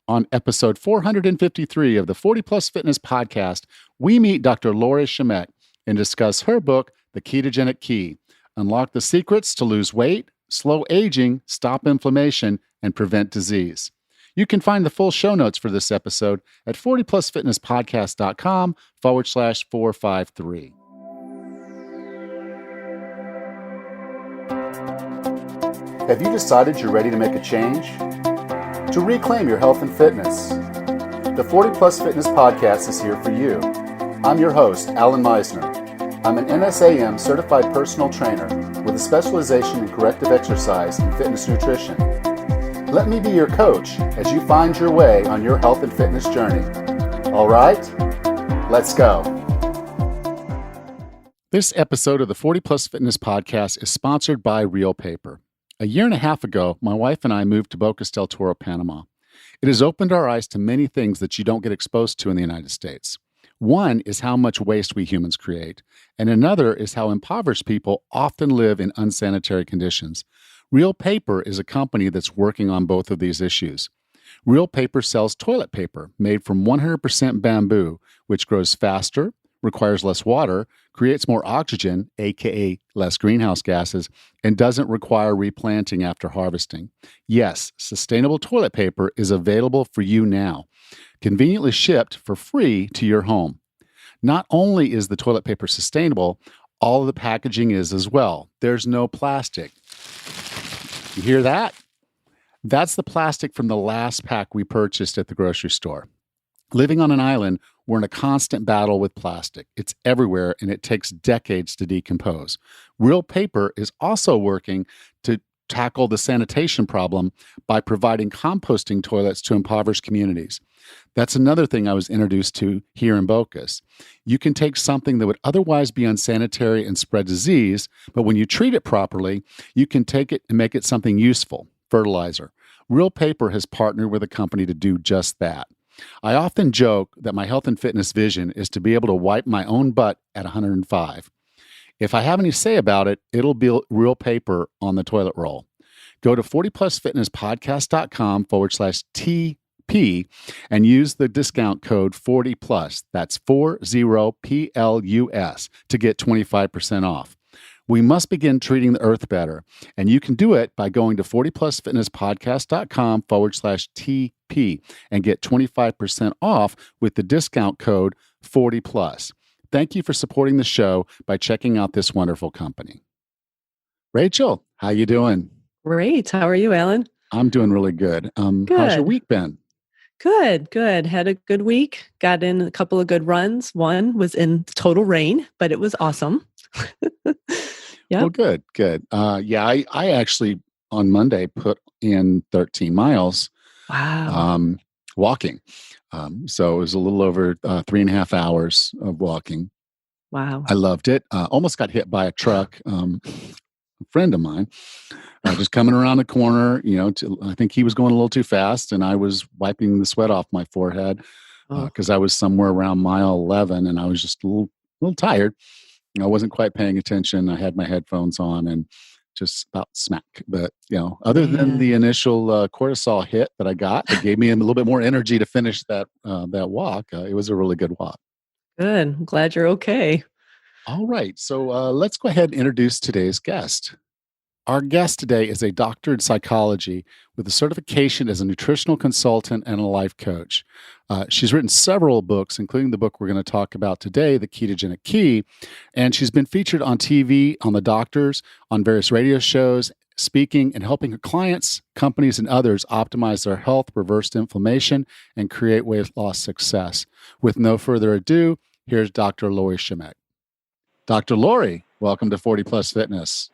On episode 453 of the 40 Plus Fitness podcast, we meet Dr. Lori Shemek and discuss her book, The Ketogenic Key: Unlock the Secrets to Lose Weight, Slow Aging, Stop Inflammation, and Prevent Disease. You can find the full show notes for this episode at 40plusfitnesspodcast.com/453. Have you decided you're ready to make a change? To reclaim your health and fitness? The 40 Plus Fitness Podcast is here for you. I'm your host, Alan Meisner. I'm an NSAM certified personal trainer with a specialization in corrective exercise and fitness nutrition. Let me be your coach as you find your way on your health and fitness journey. All right, let's go. This episode of the 40 Plus Fitness Podcast is sponsored by Real Paper. A year and a half ago, my wife and I moved to Bocas del Toro, Panama. It has opened our eyes to many things that you don't get exposed to in the United States. One is how much waste we humans create, and another is how impoverished people often live in unsanitary conditions. Real Paper is a company that's working on both of these issues. Real Paper sells toilet paper made from 100% bamboo, which grows faster, requires less water, creates more oxygen, aka less greenhouse gases, and doesn't require replanting after harvesting. Yes, sustainable toilet paper is available for you now, conveniently shipped for free to your home. Not only is the toilet paper sustainable, all of the packaging is as well. There's no plastic. You hear that? That's the plastic from the last pack we purchased at the grocery store. Living on an island, we're in a constant battle with plastic. It's everywhere, and it takes decades to decompose. Real Paper is also working to tackle the sanitation problem by providing composting toilets to impoverished communities. That's another thing I was introduced to here in Bocas. You can take something that would otherwise be unsanitary and spread disease, but when you treat it properly, you can take it and make it something useful, fertilizer. Real Paper has partnered with a company to do just that. I often joke that my health and fitness vision is to be able to wipe my own butt at 105. If I have any say about it, it'll be Real Paper on the toilet roll. Go to 40plusfitnesspodcast.com/TP and use the discount code 40plus. That's 40PLUS to get 25% off. We must begin treating the earth better, and you can do it by going to 40plusfitnesspodcast.com/TP and get 25% off with the discount code 40plus. Thank you for supporting the show by checking out this wonderful company. Rachel, how you doing? Great. How are you, Alan? I'm doing really good. Good. How's your week been? Good. Had a good week. Got in a couple of good runs. One was in total rain, but it was awesome. Yeah. Well, good. I actually on Monday put in 13 miles. Wow. Walking. So it was a little over 3.5 hours of walking. Wow. I loved it. Almost got hit by a truck. A friend of mine, just coming around the corner, I think he was going a little too fast, and I was wiping the sweat off my forehead because I was somewhere around mile 11, and I was just a little tired. I wasn't quite paying attention. I had my headphones on and just about smack. But, other than the initial cortisol hit that I got, it gave me a little bit more energy to finish that walk. It was a really good walk. Good. I'm glad you're okay. All right. So let's go ahead and introduce today's guest. Our guest today is a doctor in psychology with a certification as a nutritional consultant and a life coach. She's written several books, including the book we're going to talk about today, The Ketogenic Key, and she's been featured on TV, on The Doctors, on various radio shows, speaking and helping her clients, companies, and others optimize their health, reverse inflammation, and create weight loss success. With no further ado, here's Dr. Lori Shemek. Dr. Lori, welcome to 40 Plus Fitness.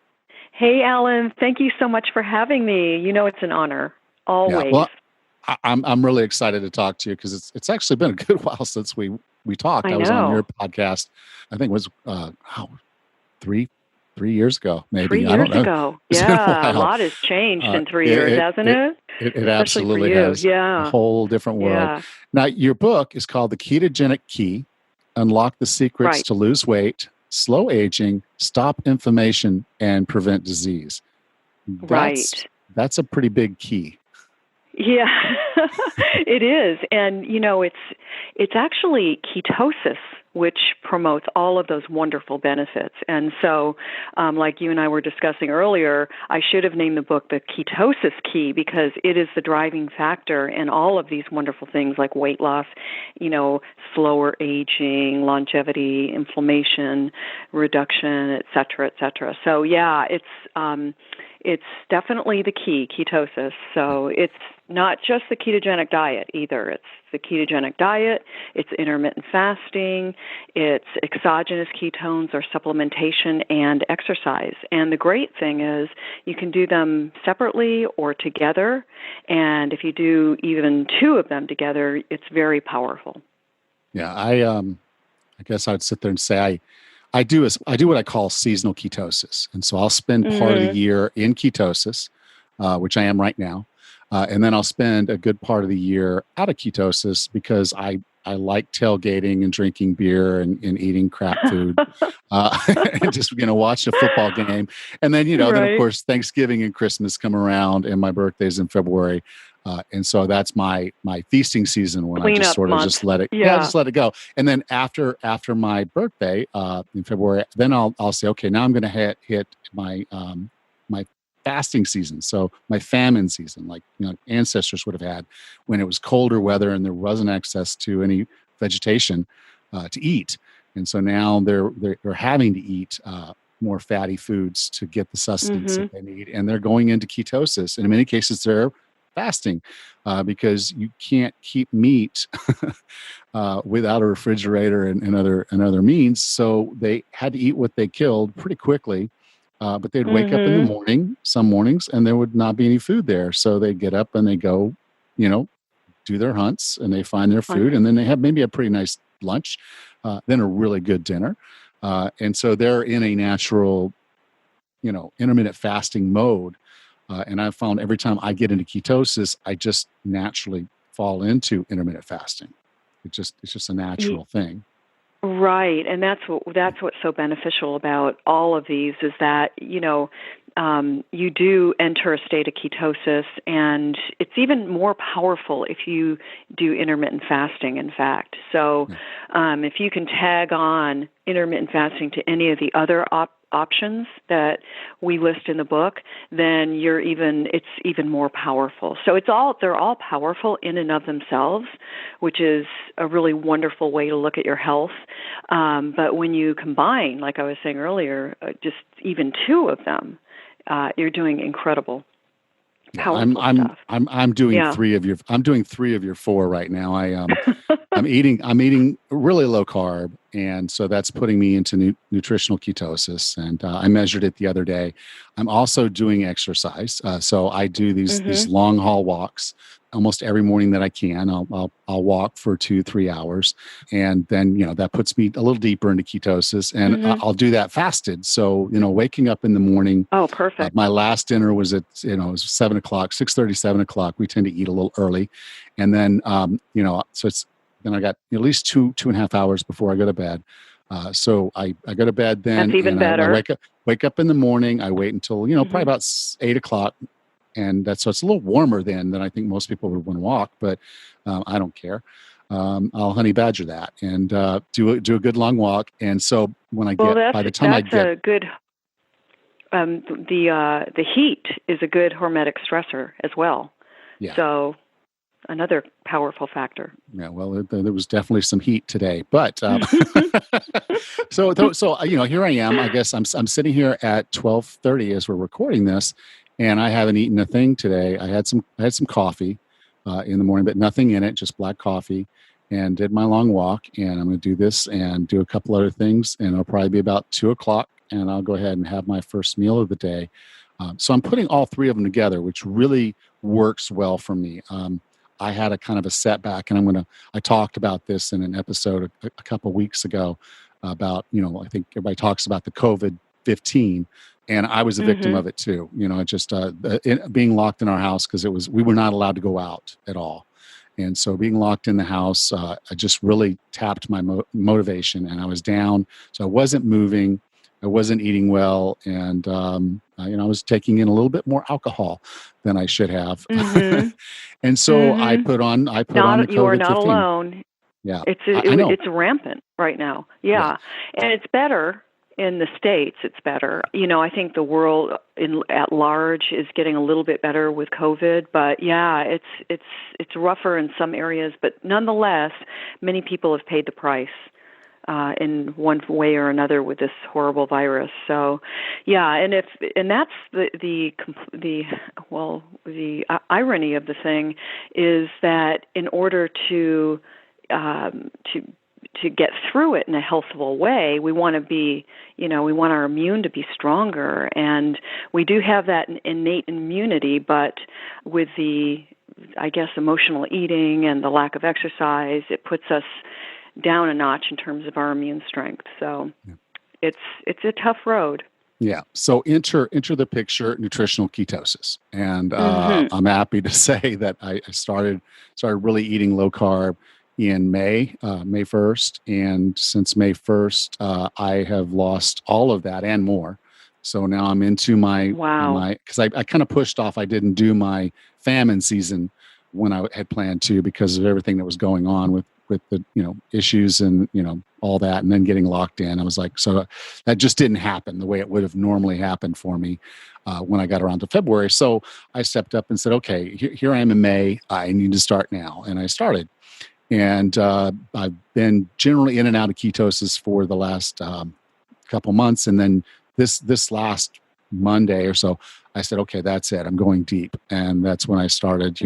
Hey, Alan. Thank you so much for having me. It's an honor, always. Yeah, well, I'm really excited to talk to you because it's actually been a good while since we talked. I was on your podcast. I think it was 3 years ago, maybe. 3 years ago. Yeah, a lot has changed in 3 years, hasn't it? It absolutely has. Yeah. A whole different world. Yeah. Now, your book is called The Ketogenic Key: Unlock the Secrets to Lose Weight, Slow Aging, Stop Inflammation, and Prevent Disease. That's a pretty big key. Yeah, it is. And, it's actually ketosis which promotes all of those wonderful benefits. And so, like you and I were discussing earlier, I should have named the book The Ketosis Key because it is the driving factor in all of these wonderful things like weight loss, slower aging, longevity, inflammation reduction, et cetera, et cetera. So, yeah, it's definitely the key, ketosis. So it's not just the ketogenic diet either. It's the ketogenic diet, it's intermittent fasting, it's exogenous ketones or supplementation, and exercise. And the great thing is you can do them separately or together. And if you do even two of them together, it's very powerful. Yeah, I guess I'd sit there and say I do what I call seasonal ketosis, and so I'll spend part of the year in ketosis, which I am right now, and then I'll spend a good part of the year out of ketosis because I like tailgating and drinking beer and eating crap food, and just watch a football game, and then then of course Thanksgiving and Christmas come around, and my birthday's in February. And so that's my feasting season when I just sort of just let it, just let it go. And then after my birthday in February, then I'll say, okay, now I'm going to hit my my fasting season. So my famine season, like ancestors would have had when it was colder weather and there wasn't access to any vegetation to eat. And so now they're having to eat more fatty foods to get the sustenance that they need, and they're going into ketosis. And in many cases, they're fasting because you can't keep meat without a refrigerator and other means. So they had to eat what they killed pretty quickly, but they'd wake up in the morning, some mornings, and there would not be any food there. So they'd get up and they go, do their hunts, and they find their food, and then they have maybe a pretty nice lunch, then a really good dinner. And so they're in a natural, intermittent fasting mode. And I've found every time I get into ketosis, I just naturally fall into intermittent fasting. It's just a natural thing. Right, and that's what's so beneficial about all of these is that you do enter a state of ketosis, and it's even more powerful if you do intermittent fasting. In fact, so if you can tag on intermittent fasting to any of the other options that we list in the book, then it's even more powerful. So they're all powerful in and of themselves, which is a really wonderful way to look at your health. But when you combine, like I was saying earlier, just even two of them, you're doing incredible. Stuff. I'm doing three of your four right now. I'm eating really low carb, and so that's putting me into nutritional ketosis. And I measured it the other day. I'm also doing exercise, so I do these long haul walks almost every morning that I can. I'll walk for 2-3 hours, and then that puts me a little deeper into ketosis, and I'll do that fasted. So waking up in the morning. Oh, perfect. My last dinner was at it was 7 o'clock, 6:30, 7 o'clock. We tend to eat a little early, and then so it's then I got at least 2.5 hours before I go to bed. So I go to bed then. That's even better. I wake up in the morning. I wait until probably about 8 o'clock. And so it's a little warmer than I think most people would want to walk, but I don't care. I'll honey badger that and do a good long walk. And so when I get a good the heat is a good hormetic stressor as well. Yeah. So another powerful factor. Yeah. Well, there was definitely some heat today, but so here I am. I guess I'm sitting here at 12:30 as we're recording this. And I haven't eaten a thing today. I had some coffee in the morning, but nothing in it, just black coffee, and did my long walk. And I'm going to do this and do a couple other things. And it'll probably be about 2 o'clock, and I'll go ahead and have my first meal of the day. So I'm putting all three of them together, which really works well for me. I had a kind of a setback, and I talked about this in an episode a couple of weeks ago about, I think everybody talks about the COVID-15. And I was a victim of it too. Just being locked in our house because we were not allowed to go out at all. And so being locked in the house, I just really tapped my motivation, and I was down. So I wasn't moving, I wasn't eating well, and I was taking in a little bit more alcohol than I should have. Mm-hmm. And so I Mm-hmm. put on the You are not COVID-15. alone. Yeah, It's I know. it's rampant right now. Yeah. Yeah, and it's better in the States. It's better. I think the world at large is getting a little bit better with COVID, but yeah, it's rougher in some areas. But nonetheless, many people have paid the price in one way or another with this horrible virus. So, yeah, and that's the irony of the thing is that in order to get through it in a healthful way, we want to be, we want our immune to be stronger, and we do have that innate immunity, but with the, I guess, emotional eating and the lack of exercise, it puts us down a notch in terms of our immune strength. So it's a tough road. Yeah. So enter the picture nutritional ketosis, and Mm-hmm. I'm happy to say that I started really eating low carb in May 1st, and since May 1st, I have lost all of that and more. So now I'm into my Wow. because I kind of pushed off. I didn't do my famine season when I had planned to because of everything that was going on with the issues and all that, and then getting locked in. I was like, so that just didn't happen the way it would have normally happened for me when I got around to February. So I stepped up and said, okay, here I am in May. I need to start now, and I started. And I've been generally in and out of ketosis for the last couple months, and then this last Monday or so, I said, okay, that's it. I'm going deep, and that's when I started,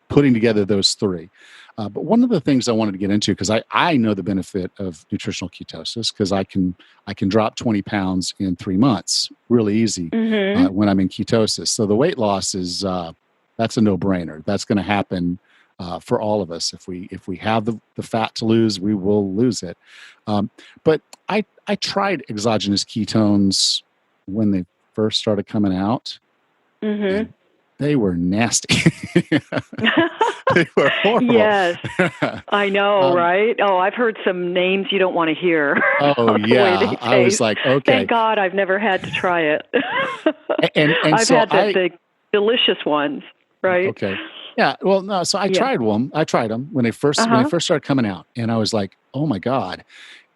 putting together those three. But one of the things I wanted to get into, because I know the benefit of nutritional ketosis, because I can drop 20 pounds in 3 months really easy Mm-hmm. when I'm in ketosis. So the weight loss is that's a no-brainer. That's going to happen for all of us. If we have the fat to lose, we will lose it. But I tried exogenous ketones when they first started coming out, Mm-hmm. and they were nasty. They were horrible. Yes, I know, right? Oh, I've heard some names you don't want to hear. Oh The way they yeah, taste. I was like, okay, Thank God I've never had to try it. and I've so had the delicious ones, right? okay, yeah. Well, no, so I Yeah. tried them. I tried them when they first Uh-huh. started coming out, and I was like, oh my God.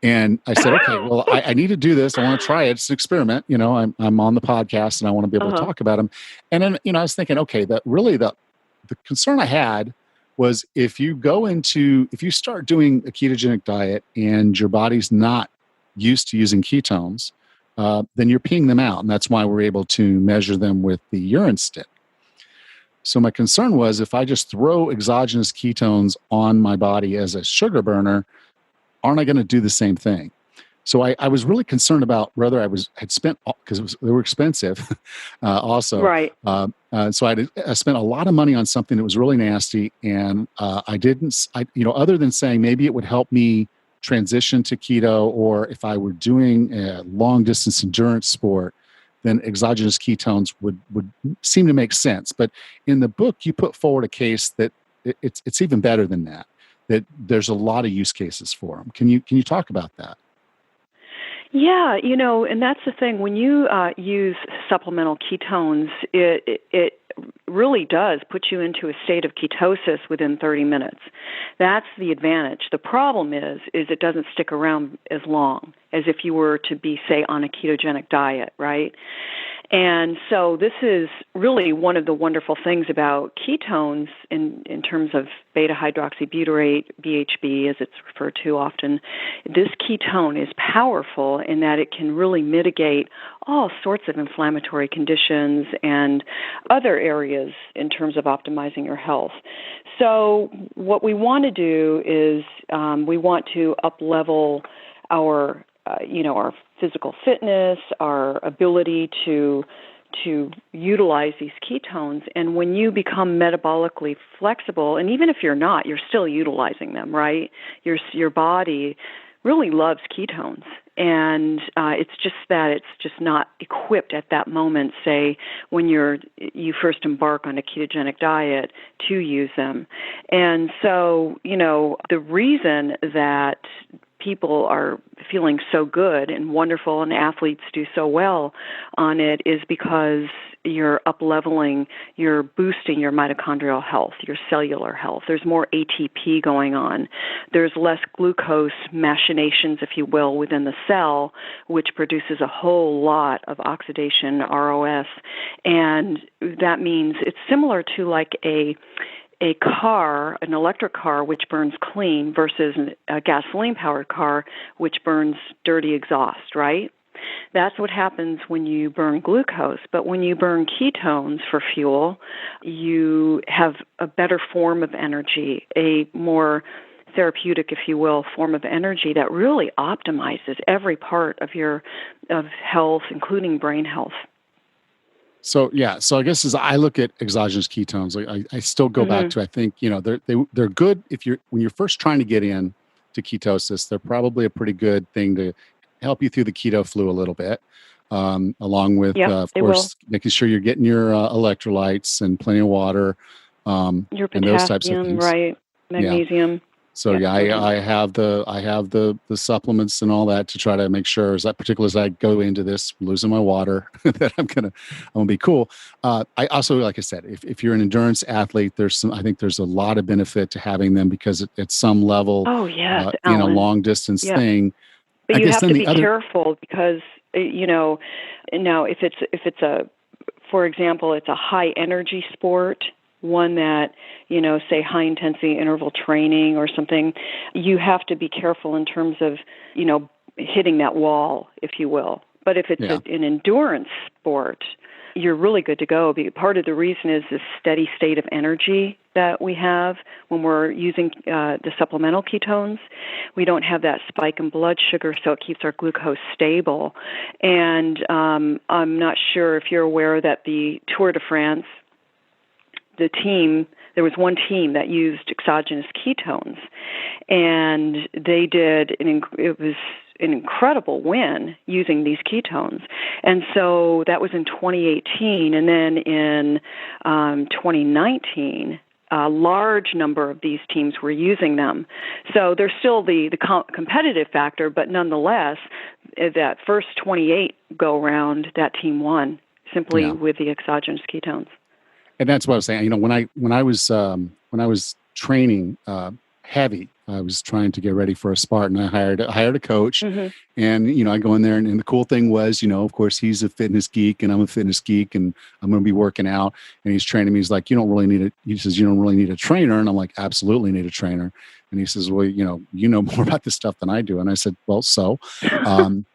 And I said, okay, well, I need to do this. I want to try it. It's an experiment. I'm on the podcast and I want to be able to Uh-huh. talk about them. And then, I was thinking, okay, that really the concern I had was if you start doing a ketogenic diet and your body's not used to using ketones, then you're peeing them out. And that's why we're able to measure them with the urine stick. So my concern was if I just throw exogenous ketones on my body as a sugar burner, aren't I going to do the same thing? So I was really concerned about whether had spent, because they were expensive also. Right. So I spent a lot of money on something that was really nasty, and other than saying maybe it would help me transition to keto, or if I were doing a long distance endurance sport, then exogenous ketones would seem to make sense. But in the book, you put forward a case that it's even better than that. That there's a lot of use cases for them. Can you talk about that? Yeah, and that's the thing. When you use supplemental ketones, it really does put you into a state of ketosis within 30 minutes. That's the advantage. The problem is it doesn't stick around as long as if you were to be, say, on a ketogenic diet, right? And so this is really one of the wonderful things about ketones in terms of beta-hydroxybutyrate, BHB as it's referred to often. This ketone is powerful in that it can really mitigate all sorts of inflammatory conditions and other areas in terms of optimizing your health. So what we want to do is we want to up-level our our physical fitness, our ability to utilize these ketones. And when you become metabolically flexible, and even if you're not, you're still utilizing them, right? Your body really loves ketones. And it's just that it's just not equipped at that moment, say, when you first embark on a ketogenic diet to use them. And so, the reason that people are feeling so good and wonderful and athletes do so well on it is because you're up-leveling, you're boosting your mitochondrial health, your cellular health. There's more ATP going on. There's less glucose machinations, if you will, within the cell, which produces a whole lot of oxidation, ROS. And that means it's similar to like a car, an electric car, which burns clean versus a gasoline-powered car, which burns dirty exhaust, right? That's what happens when you burn glucose. But when you burn ketones for fuel, you have a better form of energy, a more therapeutic, if you will, form of energy that really optimizes every part of your health, including brain health. So I guess as I look at exogenous ketones, I still go back to, I think, they're good when you're first trying to get in to ketosis. They're probably a pretty good thing to help you through the keto flu a little bit, along with of course making sure you're getting your electrolytes and plenty of water, your and those types of potassium, things. right? Magnesium. So I have the supplements and all that to try to make sure, particularly as I go into this losing my water, that I'm gonna be cool. I also, like I said, if you're an endurance athlete, I think there's a lot of benefit to having them because at some level, in a long distance thing. But I you guess have to be careful because now if it's for example, it's a high energy sport, one that, say high intensity interval training or something, you have to be careful in terms of, hitting that wall, if you will. But if it's an endurance sport, you're really good to go. Part of the reason is this steady state of energy that we have when we're using the supplemental ketones. We don't have that spike in blood sugar, so it keeps our glucose stable. And I'm not sure if you're aware that the Tour de France, there was one team that used exogenous ketones, and they did it was an incredible win using these ketones. And so that was in 2018, and then in 2019, a large number of these teams were using them. So there's still the competitive factor, but nonetheless, that first 28 go-round, that team won simply with the exogenous ketones. And that's what I was saying. When I was training heavy, I was trying to get ready for a Spartan. I hired a coach, and I go in there, and the cool thing was, of course, he's a fitness geek, and I'm a fitness geek, and I'm going to be working out. And he's training me. He's like, you don't really need a trainer, and I'm like, absolutely need a trainer. And he says, well, you know more about this stuff than I do. And I said, well, so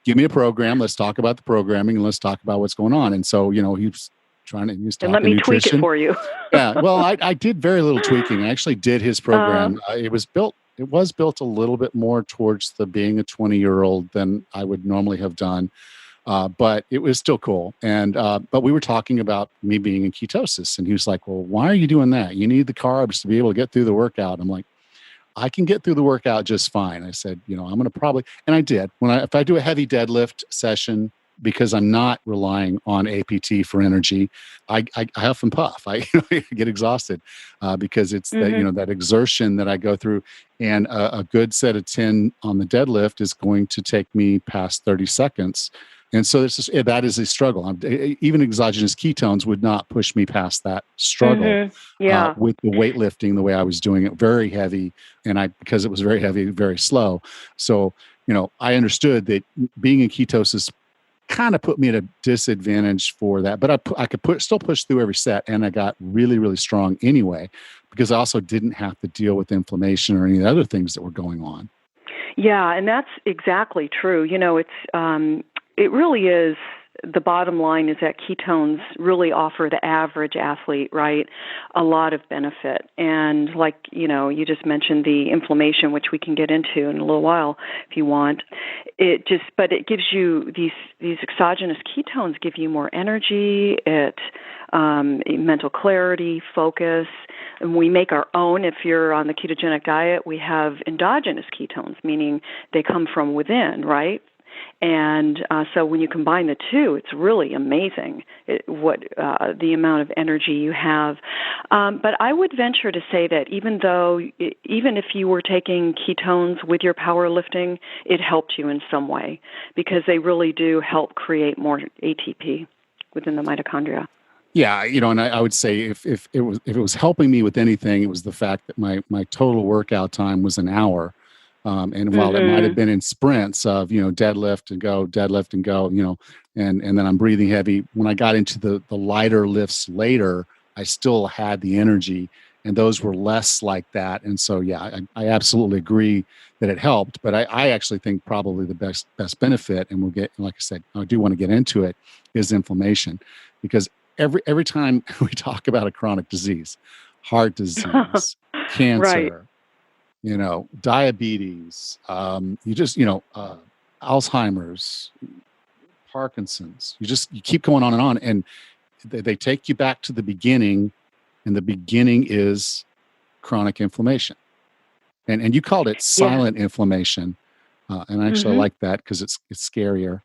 give me a program. Let's talk about the programming, and let's talk about what's going on. And so, he's trying to use. And let me nutrition. tweak it for you. Yeah, well, I did very little tweaking. I actually did his program. It was built a little bit more towards the being a 20-year-old than I would normally have done, but it was still cool. And but we were talking about me being in ketosis, and he was like, "Well, why are you doing that? You need the carbs to be able to get through the workout." I'm like, I can get through the workout just fine. I said, I'm going to probably, and I did. If I do a heavy deadlift session, because I'm not relying on APT for energy, I huff and puff. I get exhausted because it's that exertion that I go through, and a good set of 10 on the deadlift is going to take me past 30 seconds. And so that is a struggle. Even exogenous ketones would not push me past that struggle with the weightlifting the way I was doing it, very heavy, and because it was very heavy, very slow. So, I understood that being in ketosis kind of put me at a disadvantage for that, but I could still push through every set, and I got really, really strong anyway, because I also didn't have to deal with inflammation or any of the other things that were going on. Yeah, and that's exactly true. It really is. The bottom line is that ketones really offer the average athlete, right, a lot of benefit. And like, you just mentioned the inflammation, which we can get into in a little while if you want. But it gives you these exogenous ketones give you more energy, mental clarity, focus. And we make our own. If you're on the ketogenic diet, we have endogenous ketones, meaning they come from within, right? And so when you combine the two, it's really amazing the amount of energy you have. But I would venture to say that even if you were taking ketones with your powerlifting, it helped you in some way because they really do help create more ATP within the mitochondria. Yeah, and I would say if it was helping me with anything, it was the fact that my total workout time was an hour. And while it might have been in sprints of, deadlift and go, and then I'm breathing heavy, when I got into the lighter lifts later, I still had the energy, and those were less like that. And so, yeah, I absolutely agree that it helped. But I actually think probably the best benefit, and we'll get, like I said, I do want to get into it, is inflammation. Because every time we talk about a chronic disease, heart disease, cancer, diabetes, Alzheimer's, Parkinson's, you keep going on, and they take you back to the beginning, and the beginning is chronic inflammation. And you called it silent inflammation. And I actually like that because it's scarier.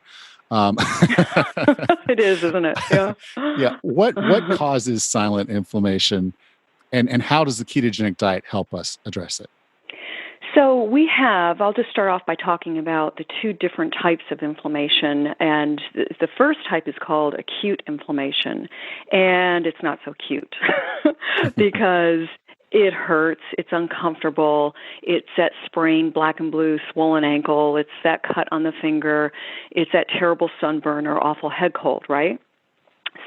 It is, isn't it? Yeah. Yeah. What causes silent inflammation, and how does the ketogenic diet help us address it? So I'll just start off by talking about the two different types of inflammation. And the first type is called acute inflammation. And it's not so cute because it hurts, it's uncomfortable, it's that sprained black and blue swollen ankle, it's that cut on the finger, it's that terrible sunburn or awful head cold, right?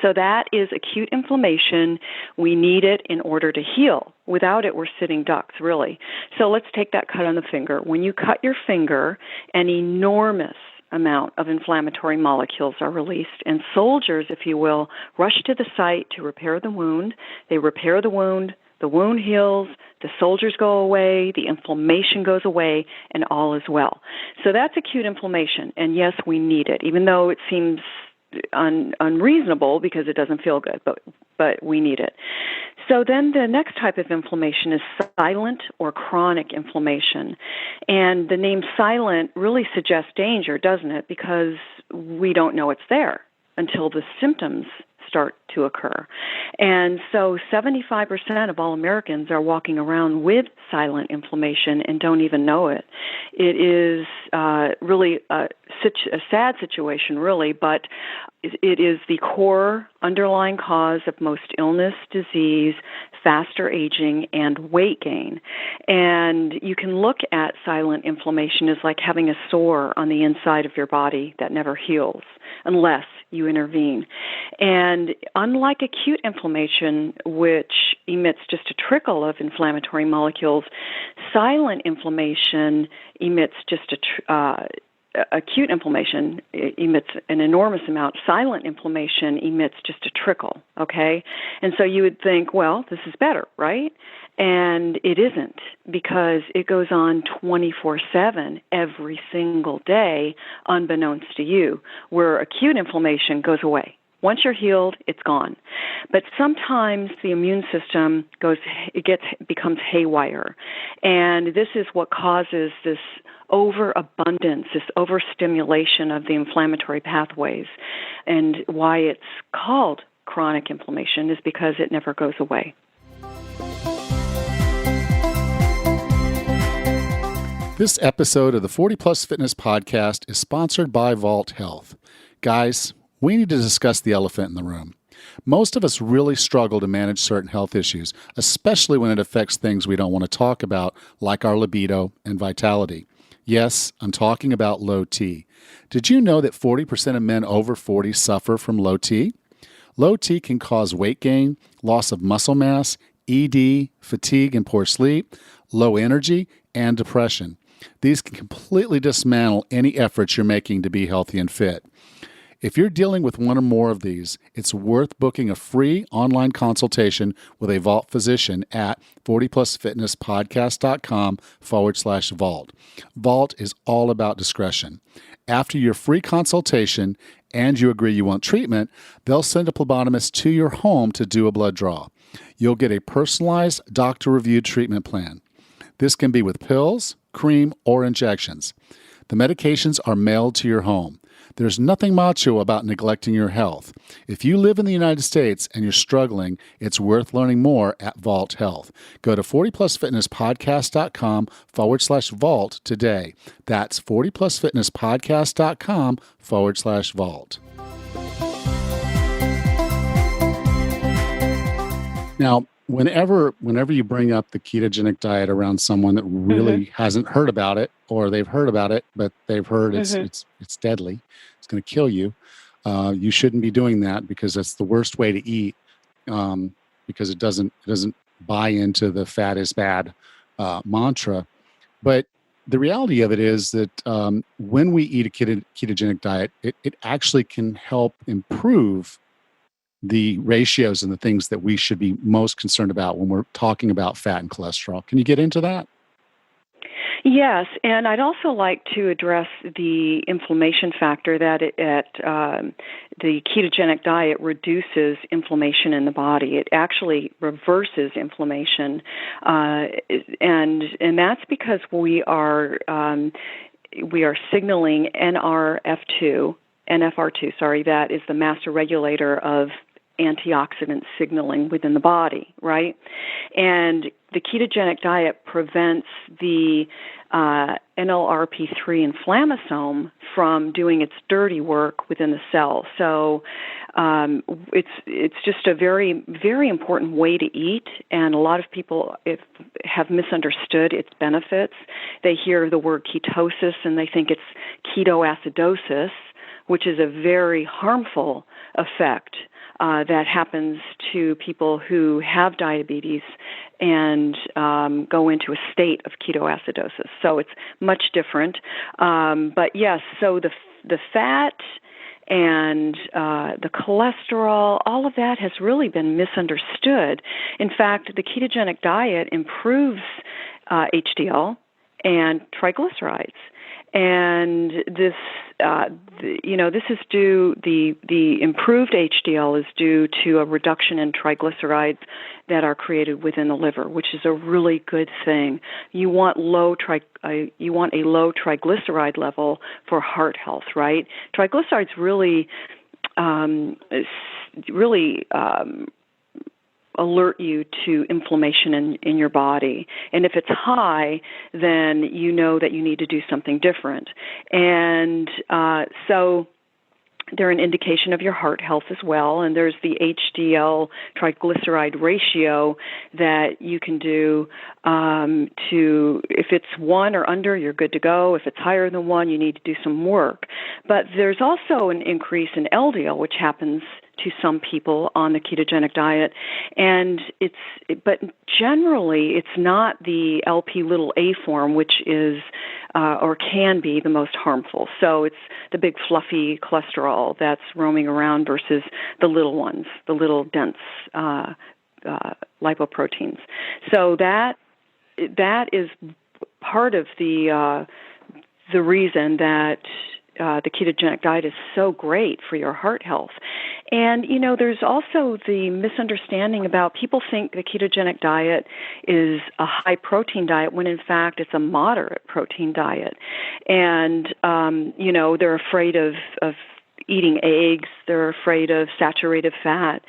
So that is acute inflammation. We need it in order to heal. Without it, we're sitting ducks, really. So let's take that cut on the finger. When you cut your finger, an enormous amount of inflammatory molecules are released, and soldiers, if you will, rush to the site to repair the wound. They repair the wound heals, the soldiers go away, the inflammation goes away, and all is well. So that's acute inflammation, and yes, we need it, even though it seems unreasonable because it doesn't feel good, but we need it. So then the next type of inflammation is silent or chronic inflammation. And the name silent really suggests danger, doesn't it? Because we don't know it's there until the symptoms start to occur. And so 75% of all Americans are walking around with silent inflammation and don't even know it. It is really a sad situation, really, but it is the core underlying cause of most illness, disease, faster aging, and weight gain. And you can look at silent inflammation as like having a sore on the inside of your body that never heals unless you intervene. And unlike acute inflammation, which emits just a trickle of inflammatory molecules, silent inflammation emits just acute inflammation emits an enormous amount. Silent inflammation emits just a trickle, okay? And so you would think, well, this is better, right? And it isn't, because it goes on 24/7 every single day, unbeknownst to you, where acute inflammation goes away. Once you're healed, it's gone. But sometimes the immune system becomes haywire. And this is what causes this overabundance, this overstimulation of the inflammatory pathways. And why it's called chronic inflammation is because it never goes away. This episode of the 40 Plus Fitness Podcast is sponsored by Vault Health. Guys, we need to discuss the elephant in the room. Most of us really struggle to manage certain health issues, especially when it affects things we don't want to talk about, like our libido and vitality. Yes, I'm talking about low T. Did you know that 40% of men over 40 suffer from low T? Low T can cause weight gain, loss of muscle mass, ED, fatigue and poor sleep, low energy, and depression. These can completely dismantle any efforts you're making to be healthy and fit. If you're dealing with one or more of these, it's worth booking a free online consultation with a Vault physician at 40plusfitnesspodcast.com/Vault. Vault is all about discretion. After your free consultation and you agree you want treatment, they'll send a phlebotomist to your home to do a blood draw. You'll get a personalized doctor-reviewed treatment plan. This can be with pills, cream, or injections. The medications are mailed to your home. There's nothing macho about neglecting your health. If you live in the United States and you're struggling, it's worth learning more at Vault Health. Go to 40plusfitnesspodcast.com/vault today. That's 40plusfitnesspodcast.com/vault. Now, whenever you bring up the ketogenic diet around someone that really hasn't heard about it, or they've heard about it, but they've heard it's deadly, it's going to kill you, you shouldn't be doing that because that's the worst way to eat, because it doesn't buy into the fat is bad mantra. But the reality of it is that when we eat a ketogenic diet, it actually can help improve the ratios and the things that we should be most concerned about when we're talking about fat and cholesterol. Can you get into that? Yes, and I'd also like to address the inflammation factor that the ketogenic diet reduces inflammation in the body. It actually reverses inflammation, and that's because we are signaling NFR2, that is the master regulator of antioxidant signaling within the body, right? And the ketogenic diet prevents the NLRP3 inflammasome from doing its dirty work within the cell. So it's just a very, very important way to eat, and a lot of people have misunderstood its benefits. They hear the word ketosis and they think it's ketoacidosis, which is a very harmful effect that happens to people who have diabetes and go into a state of ketoacidosis. So it's much different. But yes, so the fat and the cholesterol, all of that has really been misunderstood. In fact, the ketogenic diet improves HDL and triglycerides. And this, this is due, the improved HDL is due to a reduction in triglycerides that are created within the liver, which is a really good thing. You want a low triglyceride level for heart health, right? Triglycerides really alert you to inflammation in your body. And if it's high, then you know that you need to do something different. And so they're an indication of your heart health as well. And there's the HDL triglyceride ratio that you can do if it's 1 or under, you're good to go. If it's higher than 1, you need to do some work. But there's also an increase in LDL, which happens to some people on the ketogenic diet, but generally it's not the LP little a form, which is or can be the most harmful. So it's the big fluffy cholesterol that's roaming around versus the little ones, the little dense lipoproteins. So that is part of the reason that the ketogenic diet is so great for your heart health. And, there's also the misunderstanding about people think the ketogenic diet is a high protein diet when in fact it's a moderate protein diet. And, they're afraid of eating eggs, they're afraid of saturated fat.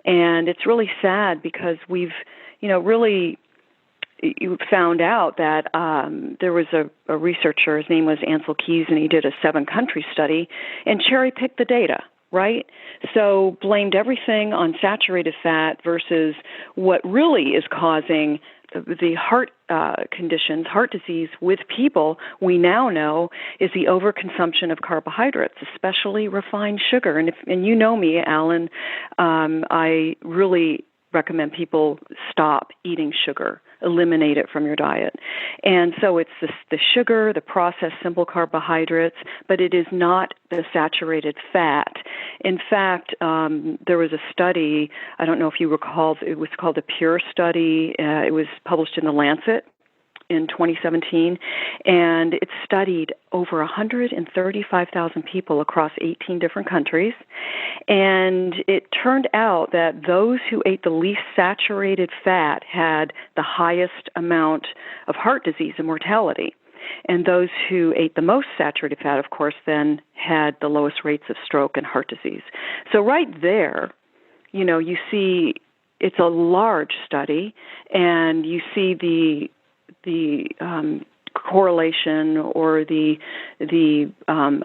And it's really sad because we've, really you found out that there was a researcher, his name was Ansel Keys, and he did a 7-country study and cherry-picked the data, right? So blamed everything on saturated fat versus what really is causing the heart conditions, heart disease with people, we now know is the overconsumption of carbohydrates, especially refined sugar. And you know me, Alan, I really recommend people stop eating sugar, eliminate it from your diet. And so it's the sugar, the processed simple carbohydrates, but it is not the saturated fat. In fact, there was a study, I don't know if you recall, it was called the PURE study. It was published in The Lancet in 2017, and it studied over 135,000 people across 18 different countries, and it turned out that those who ate the least saturated fat had the highest amount of heart disease and mortality. And those who ate the most saturated fat, of course, then had the lowest rates of stroke and heart disease. So right there, you see it's a large study, and you see the correlation or the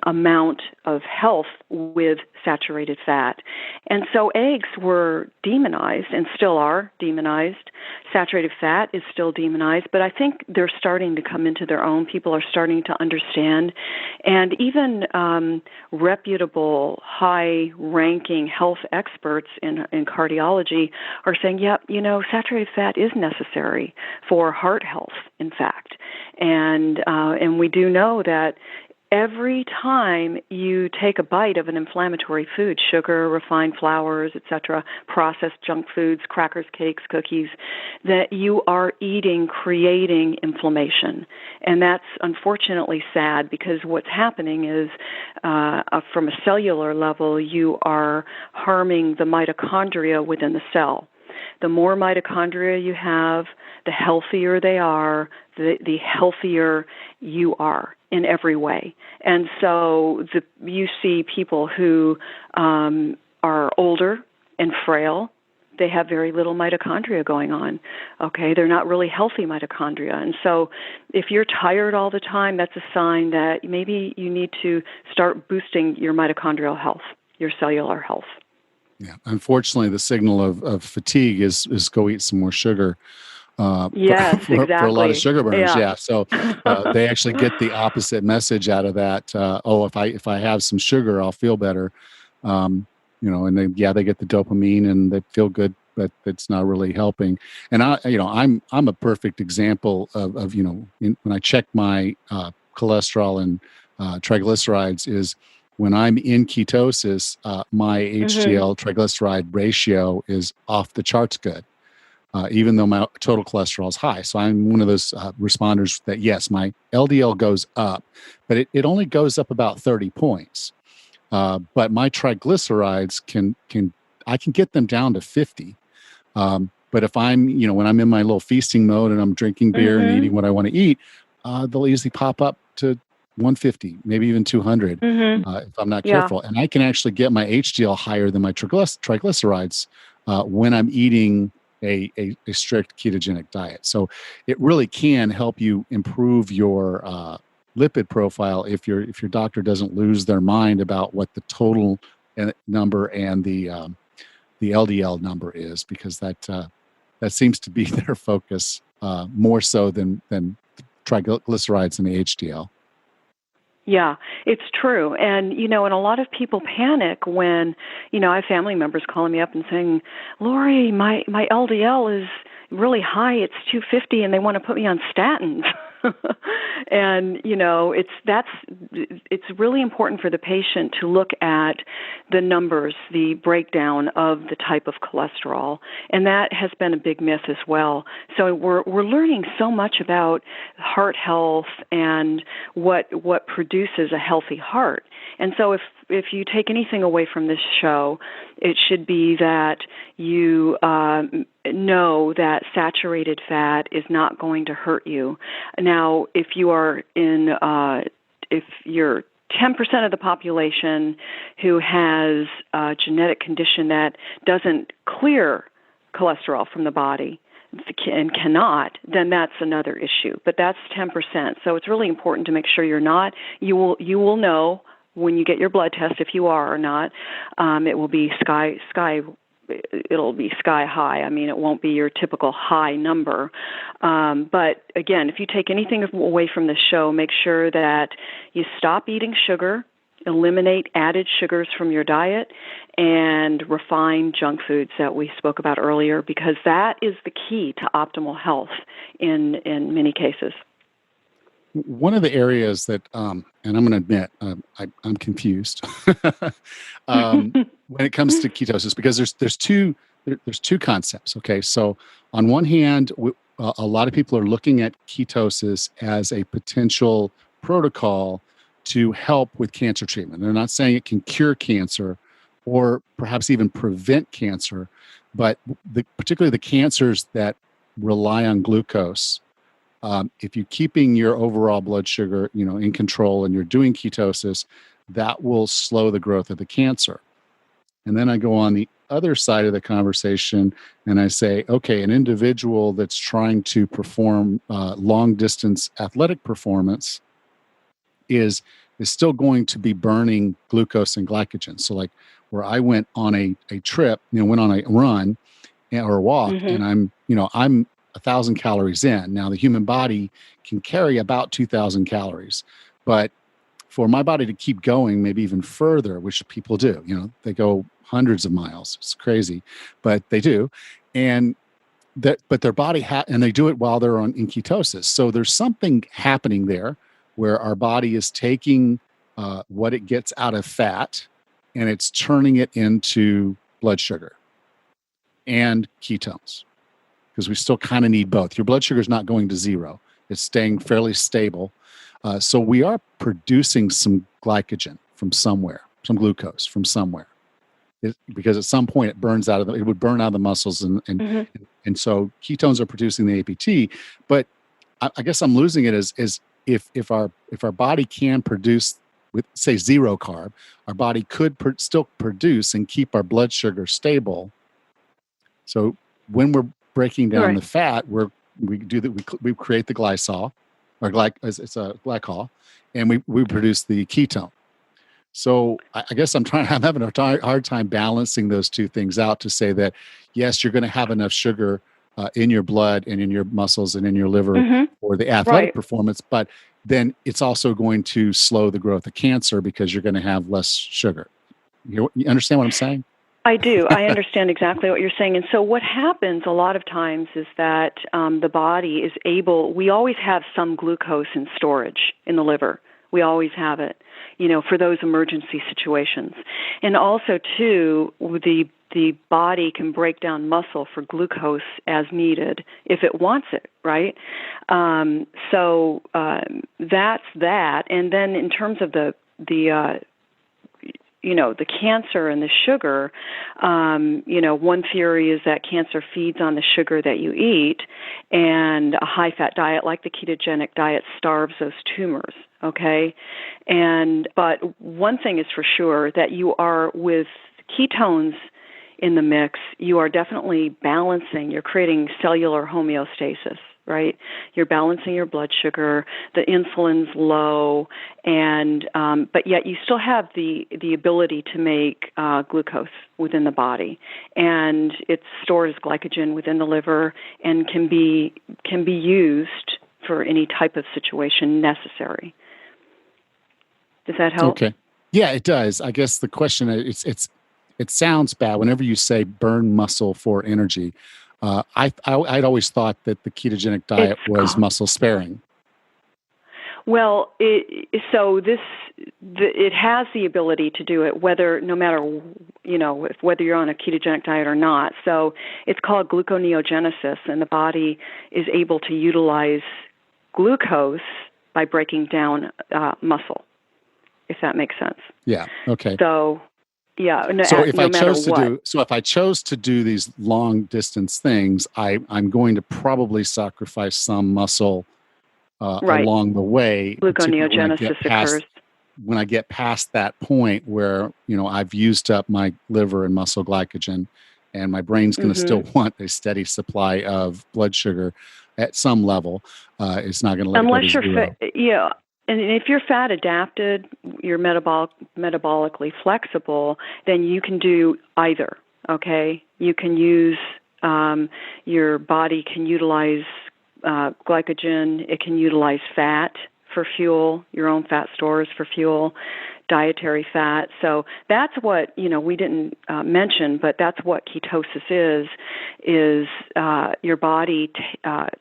amount of health with saturated fat. And so eggs were demonized and still are demonized. Saturated fat is still demonized, but I think they're starting to come into their own. People are starting to understand. And even reputable, high-ranking health experts in cardiology are saying, yep, saturated fat is necessary for heart health, in fact. And we do know that every time you take a bite of an inflammatory food, sugar, refined flours, etc., processed junk foods, crackers, cakes, cookies, that you are creating inflammation. And that's unfortunately sad, because what's happening is from a cellular level, you are harming the mitochondria within the cell. The more mitochondria you have, the healthier they are, the healthier you are in every way. And so you see people who are older and frail. They have very little mitochondria going on. Okay, they're not really healthy mitochondria. And so if you're tired all the time, that's a sign that maybe you need to start boosting your mitochondrial health, your cellular health. Yeah, unfortunately, the signal of fatigue is go eat some more sugar. Yes, for exactly. a lot of sugar burners, Yeah. So they actually get the opposite message out of that. If I have some sugar, I'll feel better. And they get the dopamine and they feel good, but it's not really helping. And I'm a perfect example of when I check my cholesterol and triglycerides is when I'm in ketosis, my HDL triglyceride ratio is off the charts good. Even though my total cholesterol is high. So I'm one of those responders that, yes, my LDL goes up, but it only goes up about 30 points. But my triglycerides I can get them down to 50. But if I'm, when I'm in my little feasting mode and I'm drinking beer and eating what I want to eat, they'll easily pop up to 150, maybe even 200 if I'm not careful. And I can actually get my HDL higher than my triglycerides when I'm eating a strict ketogenic diet. So it really can help you improve your lipid profile if your doctor doesn't lose their mind about what the total number and the LDL number is, because that seems to be their focus more so than triglycerides and the HDL. Yeah, it's true. And, and a lot of people panic when, I have family members calling me up and saying, Lori, my LDL is really high. It's 250 and they want to put me on statins. And, it's really important for the patient to look at the numbers, the breakdown of the type of cholesterol. And that has been a big myth as well. So we're learning so much about heart health and what produces a healthy heart. And so if you take anything away from this show, it should be that you know that saturated fat is not going to hurt you. Now, if you're 10% of the population who has a genetic condition that doesn't clear cholesterol from the body and cannot, then that's another issue. But that's 10%. So it's really important to make sure you're not. You will know when you get your blood test if you are or not. It will be it'll be sky high. I mean, it won't be your typical high number. But again, if you take anything away from this show, make sure that you stop eating sugar, eliminate added sugars from your diet, and refine junk foods that we spoke about earlier, because that is the key to optimal health in many cases. One of the areas that, and I'm going to admit, I'm confused when it comes to ketosis, because there's two concepts. Okay, so on one hand, a lot of people are looking at ketosis as a potential protocol to help with cancer treatment. They're not saying it can cure cancer or perhaps even prevent cancer, but particularly the cancers that rely on glucose If you're keeping your overall blood sugar, in control and you're doing ketosis, that will slow the growth of the cancer. And then I go on the other side of the conversation and I say, okay, an individual that's trying to perform long distance athletic performance is still going to be burning glucose and glycogen. So like where I went on a trip, went on a run or a walk, and I'm 1,000 calories in. Now the human body can carry about 2,000 calories, but for my body to keep going, maybe even further, which people do, they go hundreds of miles. It's crazy, but they do. And but their body and they do it while they're in ketosis. So there's something happening there where our body is taking what it gets out of fat and it's turning it into blood sugar and ketones, because we still kind of need both. Your blood sugar is not going to zero. It's staying fairly stable. So we are producing some glycogen from somewhere, some glucose from somewhere, because at some point it would burn out of the muscles, and so ketones are producing the APT. But I guess I'm losing it is if our body can produce with, say, zero carb, our body could still produce and keep our blood sugar stable. So when we're breaking down the fat, we create the glycol, or it's a glycol, and we produce the ketone. So I guess I'm having a hard time balancing those two things out to say that, yes, you're going to have enough sugar in your blood and in your muscles and in your liver for the athletic performance, but then it's also going to slow the growth of cancer because you're going to have less sugar. You understand what I'm saying? I do. I understand exactly what you're saying. And so what happens a lot of times is that the body is we always have some glucose in storage in the liver. We always have it, for those emergency situations. And also, too, the body can break down muscle for glucose as needed if it wants it, right? So that's that. And then in terms of the cancer and the sugar, one theory is that cancer feeds on the sugar that you eat, and a high-fat diet like the ketogenic diet starves those tumors, okay? But one thing is for sure, that you are, with ketones in the mix, you are definitely balancing, you're creating cellular homeostasis, right? You're balancing your blood sugar, the insulin's low, and but yet you still have the ability to make glucose within the body, and it stores glycogen within the liver and can be used for any type of situation necessary. Does that help? Okay. Yeah, it does. I guess the question it sounds bad whenever you say burn muscle for energy. I'd always thought that the ketogenic diet was muscle sparing. Well, it has the ability to do it, whether you're on a ketogenic diet or not. So it's called gluconeogenesis, and the body is able to utilize glucose by breaking down muscle, if that makes sense. Yeah. Okay. So. Yeah. So if I chose to do these long distance things, I'm going to probably sacrifice some muscle along the way. Gluconeogenesis occurs when I get past that point where I've used up my liver and muscle glycogen, and my brain's going to still want a steady supply of blood sugar at some level. It's not going to let unless it go to zero. Yeah. And if you're fat adapted, you're metabolically flexible, then you can do either, okay? You can use, your body can utilize glycogen, it can utilize fat for fuel, your own fat stores for fuel, dietary fat. So that's what, we didn't mention, but that's what ketosis is your body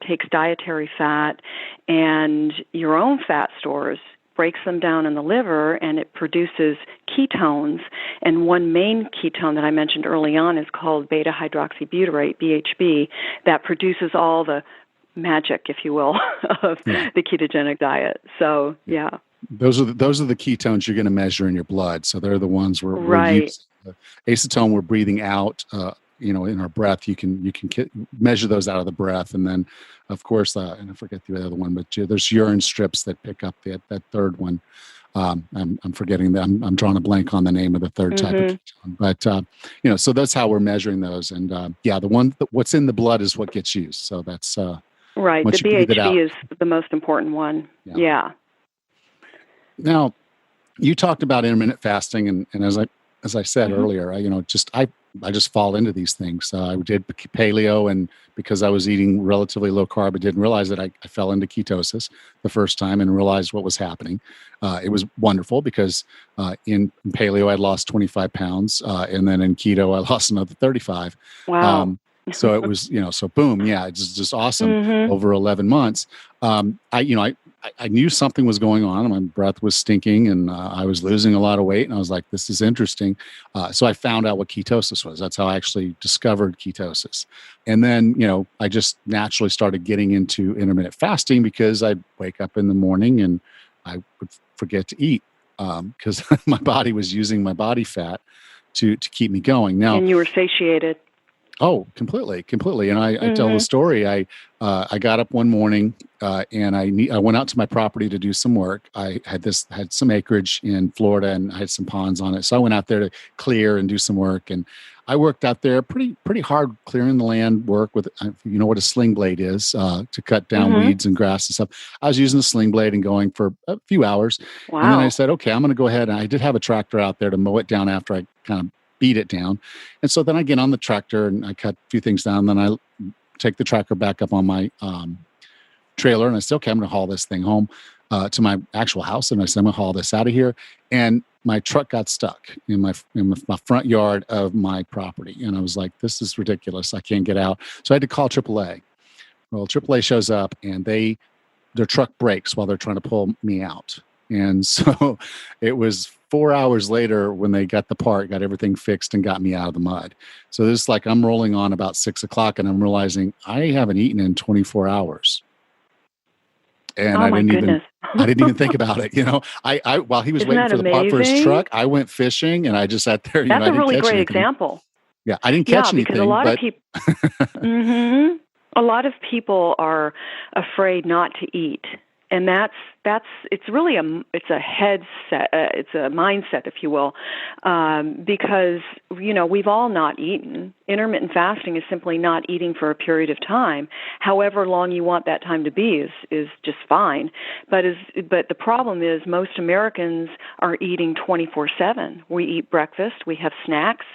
takes dietary fat and your own fat stores, breaks them down in the liver, and it produces ketones. And one main ketone that I mentioned early on is called beta-hydroxybutyrate, BHB, that produces all the magic, if you will, of the ketogenic diet. So, yeah. Those are the ketones you're going to measure in your blood. So they're the ones we're using. The acetone we're breathing out in our breath. You can measure those out of the breath, and then, of course, and I forget the other one, but there's urine strips that pick up that third one. I'm forgetting that. I'm drawing a blank on the name of the third type of ketone, but so that's how we're measuring those, and what's in the blood is what gets used. So that's right. once The you breathe it out. BHB is the most important one. Yeah. Now, you talked about intermittent fasting, and as I said earlier, I just fall into these things. I did paleo, and because I was eating relatively low carb, I didn't realize that I fell into ketosis the first time and realized what was happening. It was wonderful because in paleo I lost 25 pounds, and then in keto I lost another 35. Wow. So it was, so boom, it's just awesome over 11 months. I knew something was going on. My breath was stinking, and I was losing a lot of weight. And I was like, this is interesting. So I found out what ketosis was. That's how I actually discovered ketosis. And then, I just naturally started getting into intermittent fasting because I'd wake up in the morning and I would forget to eat because my body was using my body fat to keep me going. Now, and you were satiated. Oh, completely. And I tell the story. I got up one morning and I went out to my property to do some work. I had some acreage in Florida, and I had some ponds on it. So I went out there to clear and do some work. And I worked out there pretty hard clearing the land work with, you know what a sling blade is, to cut down weeds and grass and stuff. I was using the sling blade and going for a few hours. Wow. And then I said, okay, I'm going to go ahead. And I did have a tractor out there to mow it down after I kind of beat it down. And so then I get on the tractor and I cut a few things down. Then I take the tractor back up on my trailer, and I said, okay, I'm going to haul this thing home to my actual house. And I said, I'm going to haul this out of here. And my truck got stuck in my front yard of my property. And I was like, this is ridiculous. I can't get out. So I had to call AAA. Well, AAA shows up, and their truck breaks while they're trying to pull me out. And so it was 4 hours later when they got the part, got everything fixed, and got me out of the mud. So this is like I'm rolling on about 6 o'clock, and I'm realizing I haven't eaten in 24 hours. And I didn't even think about it. I while he was waiting for the part for his truck, I went fishing, and I just sat there. That's a really great example. Yeah, I didn't catch anything. Because a lot of people, a lot of people are afraid not to eat. And it's really it's a headset, it's a mindset, if you will, because, we've all not eaten. Intermittent fasting is simply not eating for a period of time. However long you want that time to be is just fine. But the problem is most Americans are eating 24/7. We eat breakfast, we have snacks,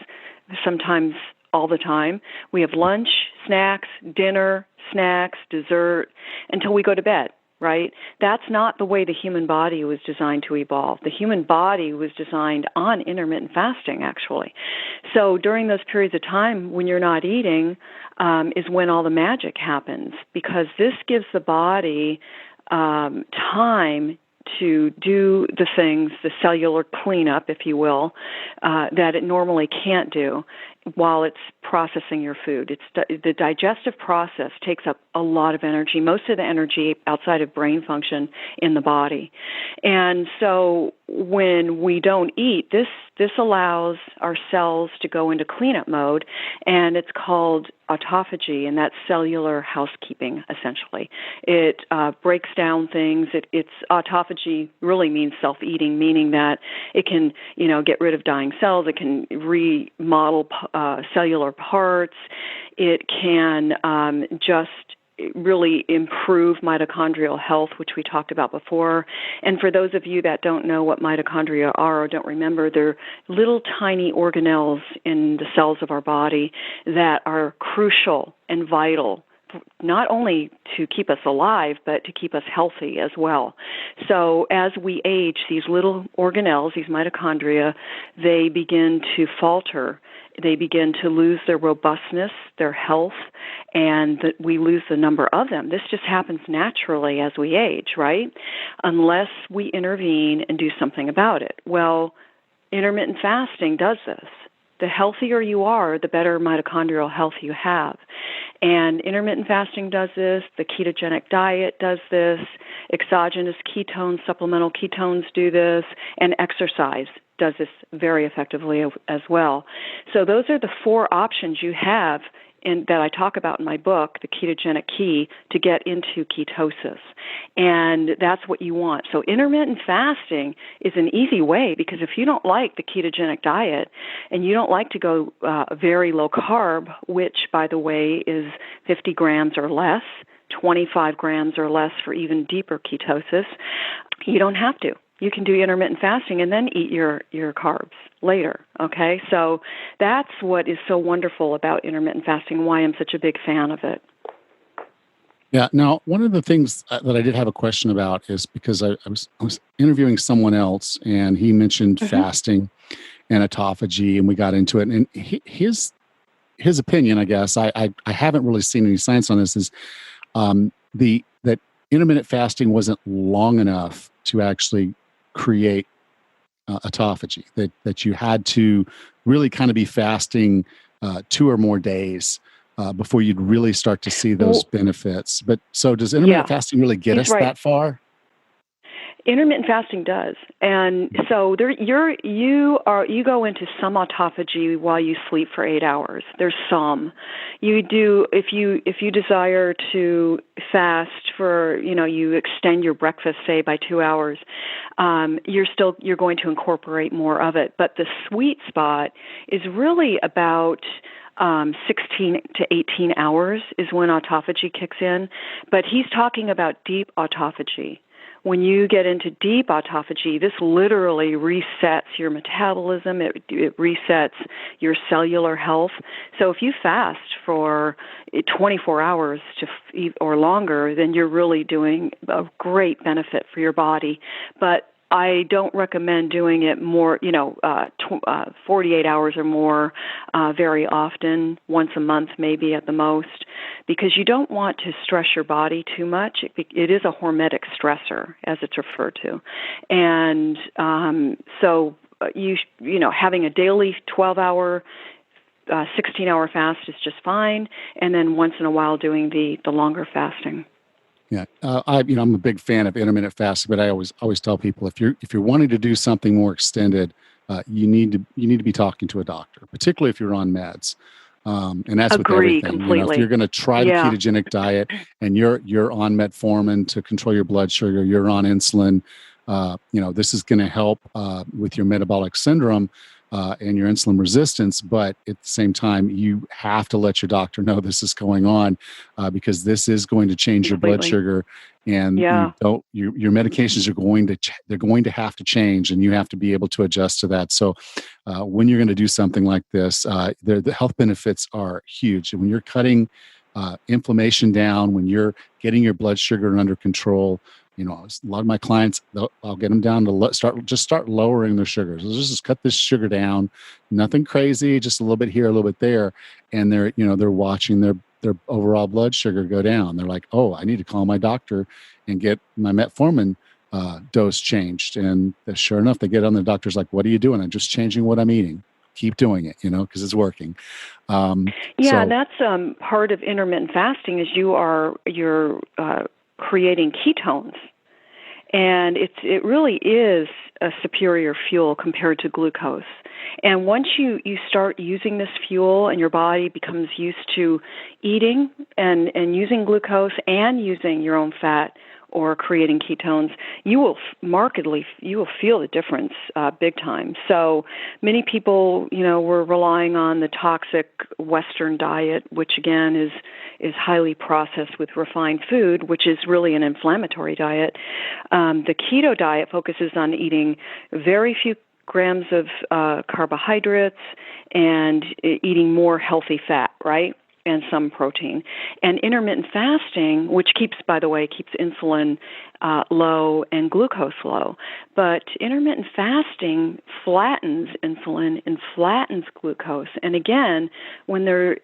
sometimes all the time. We have lunch, snacks, dinner, snacks, dessert, until we go to bed. Right? That's not the way the human body was designed to evolve. The human body was designed on intermittent fasting, actually. So during those periods of time when you're not eating is when all the magic happens, because this gives the body time to do the things, the cellular cleanup, if you will, that it normally can't do while it's processing your food. The digestive process takes up a lot of energy, most of the energy outside of brain function in the body. And so when we don't eat, this allows our cells to go into cleanup mode, and it's called autophagy, and that's cellular housekeeping, essentially. It breaks down things. It's autophagy really means self-eating, meaning that it can, get rid of dying cells. It can remodel cellular parts. It can just really improve mitochondrial health, which we talked about before. And for those of you that don't know what mitochondria are or don't remember, they're little tiny organelles in the cells of our body that are crucial and vital, not only to keep us alive, but to keep us healthy as well. So as we age, these little organelles, these mitochondria, they begin to falter. They begin to lose their robustness, their health, and we lose the number of them. This just happens naturally as we age, right? Unless we intervene and do something about it. Well, intermittent fasting does this. The healthier you are, the better mitochondrial health you have. And intermittent fasting does this. The Ketogenic Diet does this. Exogenous ketones, supplemental ketones do this. And exercise does this very effectively as well. So those are the 4 options you have that I talk about in my book, The Ketogenic Key, to get into ketosis. And that's what you want. So intermittent fasting is an easy way, because if you don't like the ketogenic diet and you don't like to go very low carb, which, by the way, is 50 grams or less, 25 grams or less for even deeper ketosis, you don't have to. You can do intermittent fasting and then eat your carbs later, okay? So that's what is so wonderful about intermittent fasting, why I'm such a big fan of it. Yeah. Now, one of the things that I did have a question about is because I was interviewing someone else, and he mentioned fasting and autophagy, and we got into it. And his opinion, I guess, I haven't really seen any science on this, is that intermittent fasting wasn't long enough to actually create autophagy, that you had to really kind of be fasting 2 or more days before you'd really start to see those benefits. But so does intermittent fasting really get us that far? Intermittent fasting does, and so you go into some autophagy while you sleep for 8 hours. There's some you do if you desire to fast for, you extend your breakfast, say, by 2 hours. You're going to incorporate more of it, but the sweet spot is really about 16 to 18 hours is when autophagy kicks in. But he's talking about deep autophagy. When you get into deep autophagy, this literally resets your metabolism. It resets your cellular health. So if you fast for 24 hours or longer, then you're really doing a great benefit for your body. But I don't recommend doing it more, 48 hours or more very often, once a month maybe at the most, because you don't want to stress your body too much. It is a hormetic stressor, as it's referred to. And so having a daily 12-hour 16-hour fast is just fine, and then once in a while doing the longer fasting. Yeah, I'm a big fan of intermittent fasting, but I always tell people, if you're wanting to do something more extended, you need to be talking to a doctor, particularly if you're on meds. And that's with everything. Completely. If you're going to try the ketogenic diet and you're on metformin to control your blood sugar, you're on insulin, this is going to help with your metabolic syndrome and your insulin resistance. But at the same time, you have to let your doctor know this is going on because this is going to change your blood sugar, and your medications are going to have to change, and you have to be able to adjust to that. So when you're going to do something like this, the health benefits are huge. And when you're cutting inflammation down, when you're getting your blood sugar under control, a lot of my clients, I'll get them down to start lowering their sugars. Let's just cut this sugar down. Nothing crazy, just a little bit here, a little bit there, and they're watching their overall blood sugar go down. They're like, oh, I need to call my doctor and get my metformin dose changed. And sure enough, they get on. The doctor's like, what are you doing? I'm just changing what I'm eating. Keep doing it, because it's working. That's part of intermittent fasting is you're creating ketones, and it really is a superior fuel compared to glucose. And once you start using this fuel and your body becomes used to eating and using glucose and using your own fat or creating ketones, you will feel the difference big time. So many people, were relying on the toxic Western diet, which again is highly processed with refined food, which is really an inflammatory diet. The keto diet focuses on eating very few grams of carbohydrates and eating more healthy fat, right? And some protein. And intermittent fasting, which keeps insulin low and glucose low. But intermittent fasting flattens insulin and flattens glucose. And again, when there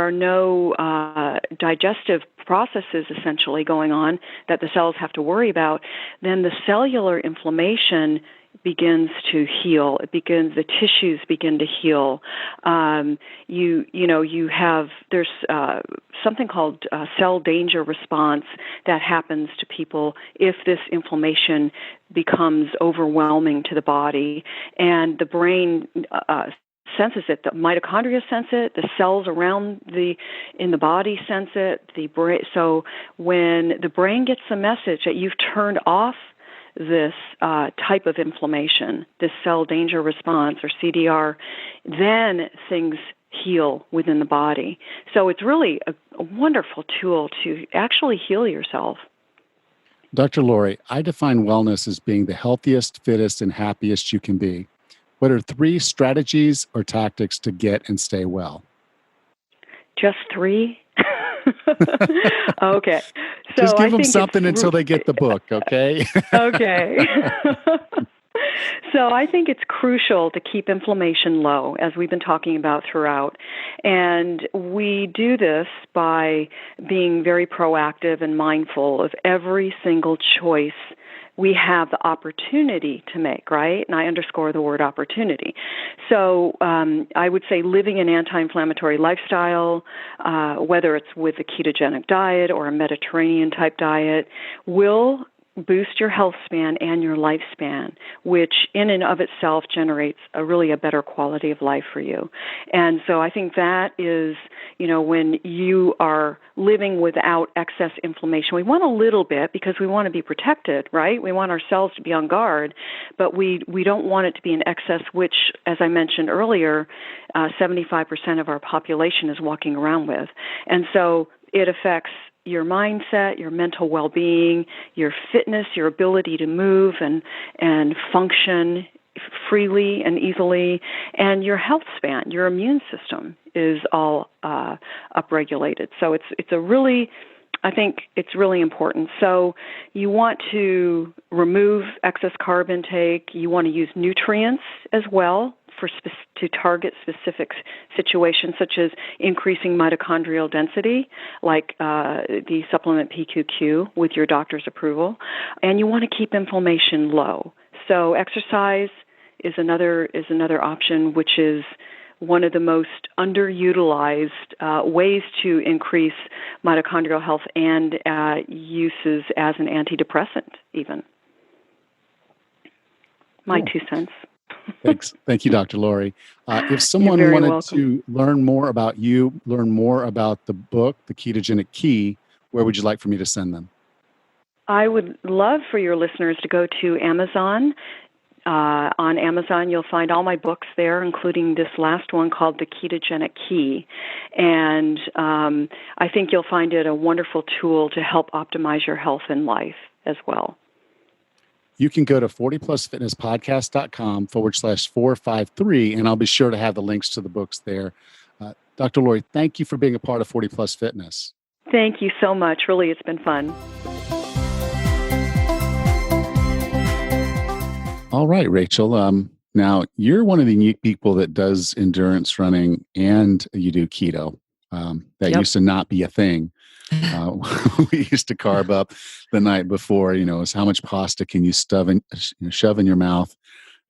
are no digestive processes essentially going on that the cells have to worry about, then the cellular inflammation begins to heal. The tissues begin to heal. There's something called cell danger response that happens to people if this inflammation becomes overwhelming to the body, and the brain senses it. The mitochondria sense it. The cells around in the body sense it. So when the brain gets the message that you've turned off this type of inflammation, this cell danger response or CDR, then things heal within the body. So it's really a wonderful tool to actually heal yourself. Dr. Lori, I define wellness as being the healthiest, fittest, and happiest you can be. What are 3 strategies or tactics to get and stay well? Just 3? Okay. So just give them something until they get the book, okay? Okay. So I think it's crucial to keep inflammation low, as we've been talking about throughout. And we do this by being very proactive and mindful of every single choice we have the opportunity to make, right? And I underscore the word opportunity. So I would say living an anti-inflammatory lifestyle, whether it's with a ketogenic diet or a Mediterranean-type diet, will boost your health span and your lifespan, which in and of itself generates a better quality of life for you. And so I think that is, when you are living without excess inflammation, we want a little bit because we want to be protected, right? We want our cells to be on guard, but we don't want it to be in excess, which, as I mentioned earlier, 75% of our population is walking around with. And so it affects your mindset, your mental well-being, your fitness, your ability to move and function freely and easily, and your health span, your immune system is all upregulated. So I think it's really important. So you want to remove excess carb intake. You want to use nutrients as well to target specific situations, such as increasing mitochondrial density, like the supplement PQQ with your doctor's approval. And you want to keep inflammation low. So exercise is another option, which is one of the most underutilized ways to increase mitochondrial health and uses as an antidepressant, even. My 2 cents. Thanks. Thank you, Dr. Lori. If someone wanted to learn more about you, learn more about the book, The Ketogenic Key, where would you like for me to send them? I would love for your listeners to go to Amazon. On Amazon, you'll find all my books there, including this last one called The Ketogenic Key. And I think you'll find it a wonderful tool to help optimize your health and life as well. You can go to 40plusfitnesspodcast.com/453, and I'll be sure to have the links to the books there. Dr. Lori, thank you for being a part of 40 Plus Fitness. Thank you so much. Really, it's been fun. All right, Rachel. Now, you're one of the unique people that does endurance running and you do keto. That used to not be a thing. We used to carb up the night before, is how much pasta can you shove in your mouth.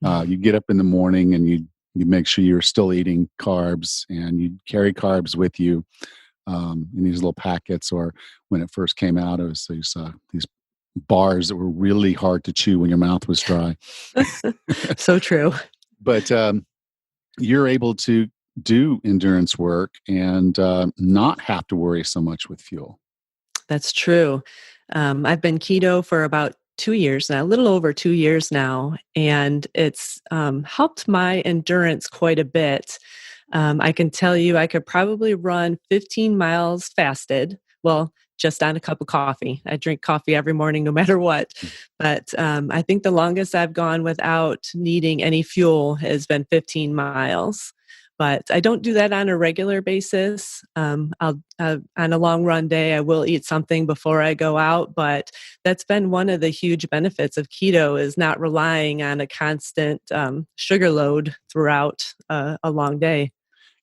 You get up in the morning and you make sure you're still eating carbs, and you carry carbs with you in these little packets. Or when it first came out, it was these bars that were really hard to chew when your mouth was dry. So true. But you're able to do endurance work and not have to worry so much with fuel. That's true. I've been keto for about 2 years now, a little over 2 years now, and it's helped my endurance quite a bit. I can tell you I could probably run 15 miles fasted. Well, just on a cup of coffee. I drink coffee every morning, no matter what. But I think the longest I've gone without needing any fuel has been 15 miles. But I don't do that on a regular basis. On a long run day, I will eat something before I go out. But that's been one of the huge benefits of keto, is not relying on a constant sugar load throughout a long day.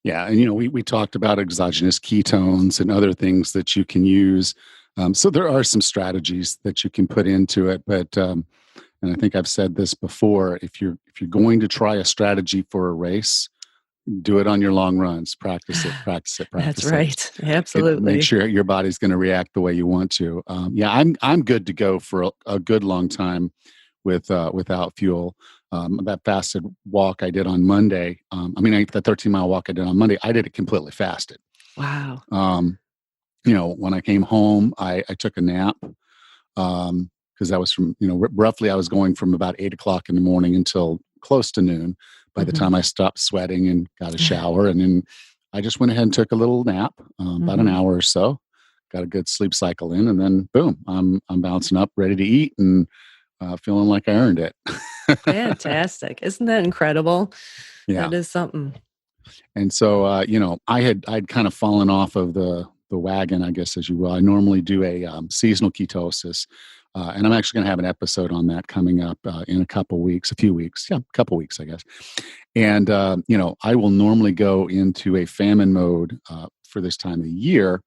Yeah. And, we talked about exogenous ketones and other things that you can use. So there are some strategies that you can put into it. But and I think I've said this before, if you're going to try a strategy for a race, do it on your long runs. Practice it, practice it, That's practice it. right. Make Absolutely. sure your body's going to react the way you want to. I'm good to go for a good long time without fuel. That fasted walk I did on Monday. The 13-mile walk I did on Monday, I did it completely fasted. Wow. When I came home, I took a nap because that was from, roughly I was going from about 8 o'clock in the morning until close to noon. By the time I stopped sweating and got a shower, and then I just went ahead and took a little nap, about an hour or so, got a good sleep cycle in, and then boom, I'm bouncing up, ready to eat, and feeling like I earned it. Fantastic. Isn't that incredible? Yeah. That is something. And so, I'd kind of fallen off of the wagon, I guess, as you will. I normally do a seasonal ketosis, and I'm actually going to have an episode on that coming up in a couple weeks, a couple weeks, I guess. And I will normally go into a famine mode for this time of the year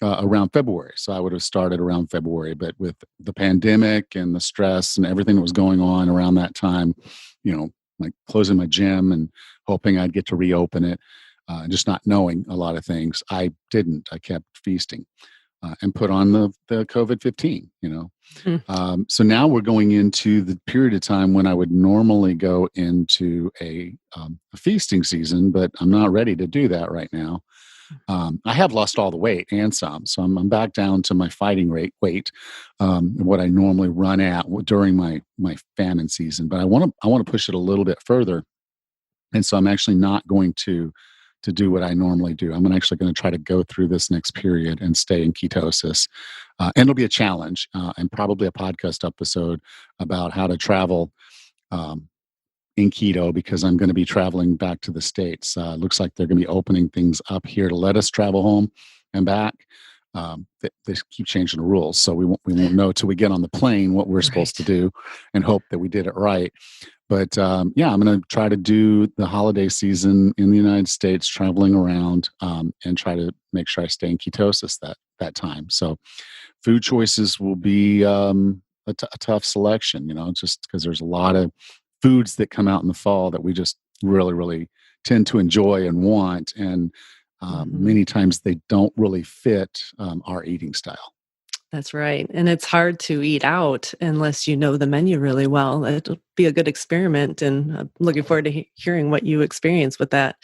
around February. So I would have started around February, but with the pandemic and the stress and everything that was going on around that time, like closing my gym and hoping I'd get to reopen it, just not knowing a lot of things. I didn't. I kept feasting and put on the COVID-15, So now we're going into the period of time when I would normally go into a feasting season, but I'm not ready to do that right now. I have lost all the weight and some, so I'm back down to my fighting weight, what I normally run at during my famine season. But I want to push it a little bit further, and so I'm actually not going to do what I normally do. I'm actually going to try to go through this next period and stay in ketosis, and it'll be a challenge, and probably a podcast episode about how to travel. In keto, because I'm going to be traveling back to the States. Looks like they're going to be opening things up here to let us travel home and back. They keep changing the rules, so we won't know till we get on the plane what we're supposed to do, and hope that we did it right. But I'm going to try to do the holiday season in the United States, traveling around, and try to make sure I stay in ketosis that time. So food choices will be a tough selection, just because there's a lot of foods that come out in the fall that we just really, really tend to enjoy and want. And many times they don't really fit our eating style. That's right. And it's hard to eat out unless you know the menu really well. It'll be a good experiment, and I'm looking forward to hearing what you experience with that.